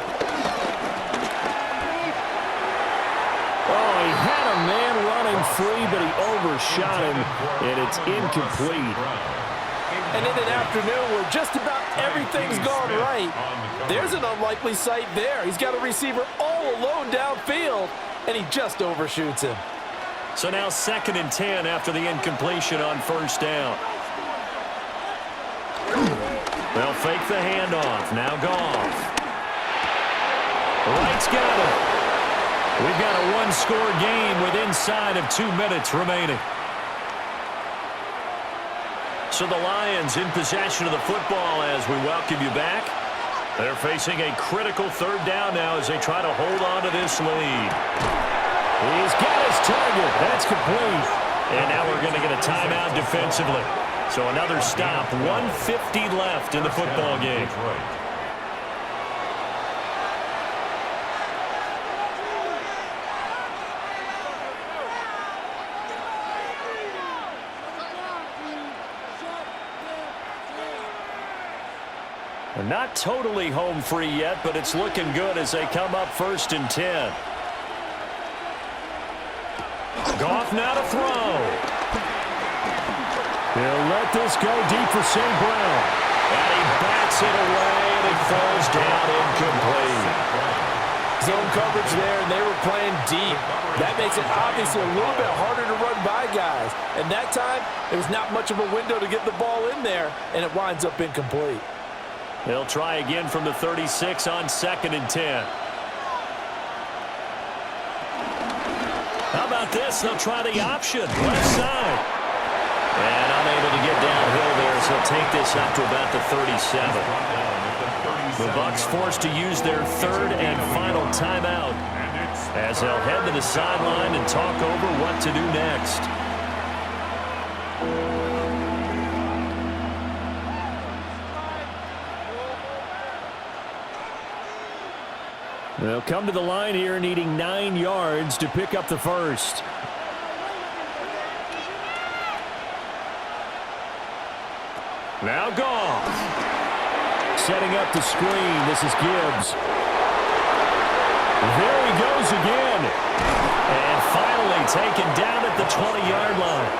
S1: Oh, he had a man running free, but he overshot him, and it's incomplete.
S3: And in an afternoon where just about everything's gone right, there's an unlikely sight there. He's got a receiver all alone downfield, and he just overshoots him.
S1: So now 2nd and 10 after the incompletion on 1st down. They'll fake the handoff. Now Goff. Wright's got it. We've got a one-score game with inside of 2 minutes remaining. So the Lions in possession of the football as we welcome you back. They're facing a critical 3rd down now as they try to hold on to this lead. He's got his target. That's complete. And now we're going to get a timeout defensively. So another stop. 1:50 left in the football game. Not totally home free yet, but it's looking good as they come up 1st and 10. Goff now to throw. He'll let this go deep for St. Brown. And he bats it away, and it falls down incomplete.
S3: Zone coverage there, and they were playing deep. That makes it obviously a little bit harder to run by guys. And that time, there was not much of a window to get the ball in there, and it winds up incomplete.
S1: They'll try again from the 36 on 2nd and 10. How about this? They'll try the option. Left side. And unable to get downhill there, so he'll take this up to about the 37. The Bucs forced to use their 3rd and final timeout as they'll head to the sideline and talk over what to do next. They'll come to the line here needing 9 yards to pick up the first. Now Goff. Setting up the screen. This is Gibbs. There he goes again. And finally taken down at the 20-yard line.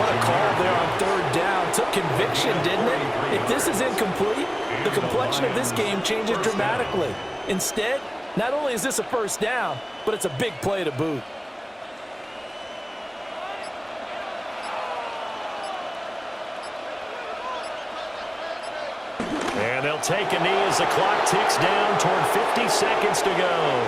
S3: What a call there on 3rd down. Took conviction, didn't it? If this is incomplete, the complexion of this game changes dramatically. Instead, not only is this a 1st down, but it's a big play to boot.
S1: And they'll take a knee as the clock ticks down toward 50 seconds to go.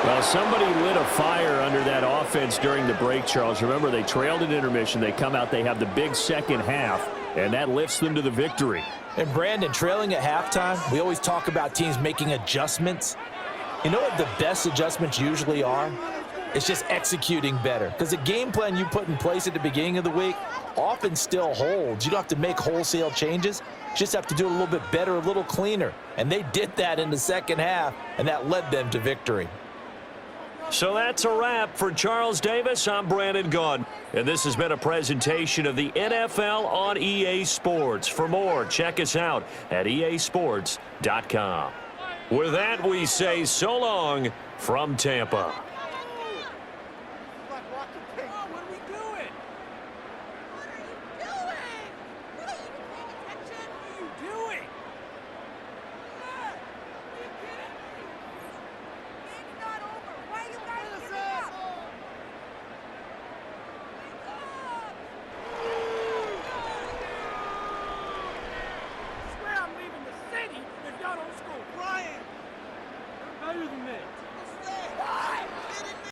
S1: Well, somebody lit a fire under that offense during the break, Charles. Remember, they trailed at intermission. They come out, they have the big second half, and that lifts them to the victory.
S2: And Brandon, trailing at halftime, we always talk about teams making adjustments. You know what the best adjustments usually are? It's just executing better. Because the game plan you put in place at the beginning of the week often still holds. You don't have to make wholesale changes. You just have to do it a little bit better, a little cleaner. And they did that in the second half, and that led them to victory.
S1: So that's a wrap for Charles Davis. I'm Brandon Gunn, and this has been a presentation of the NFL on EA Sports. For more, check us out at easports.com. With that, we say so long from Tampa.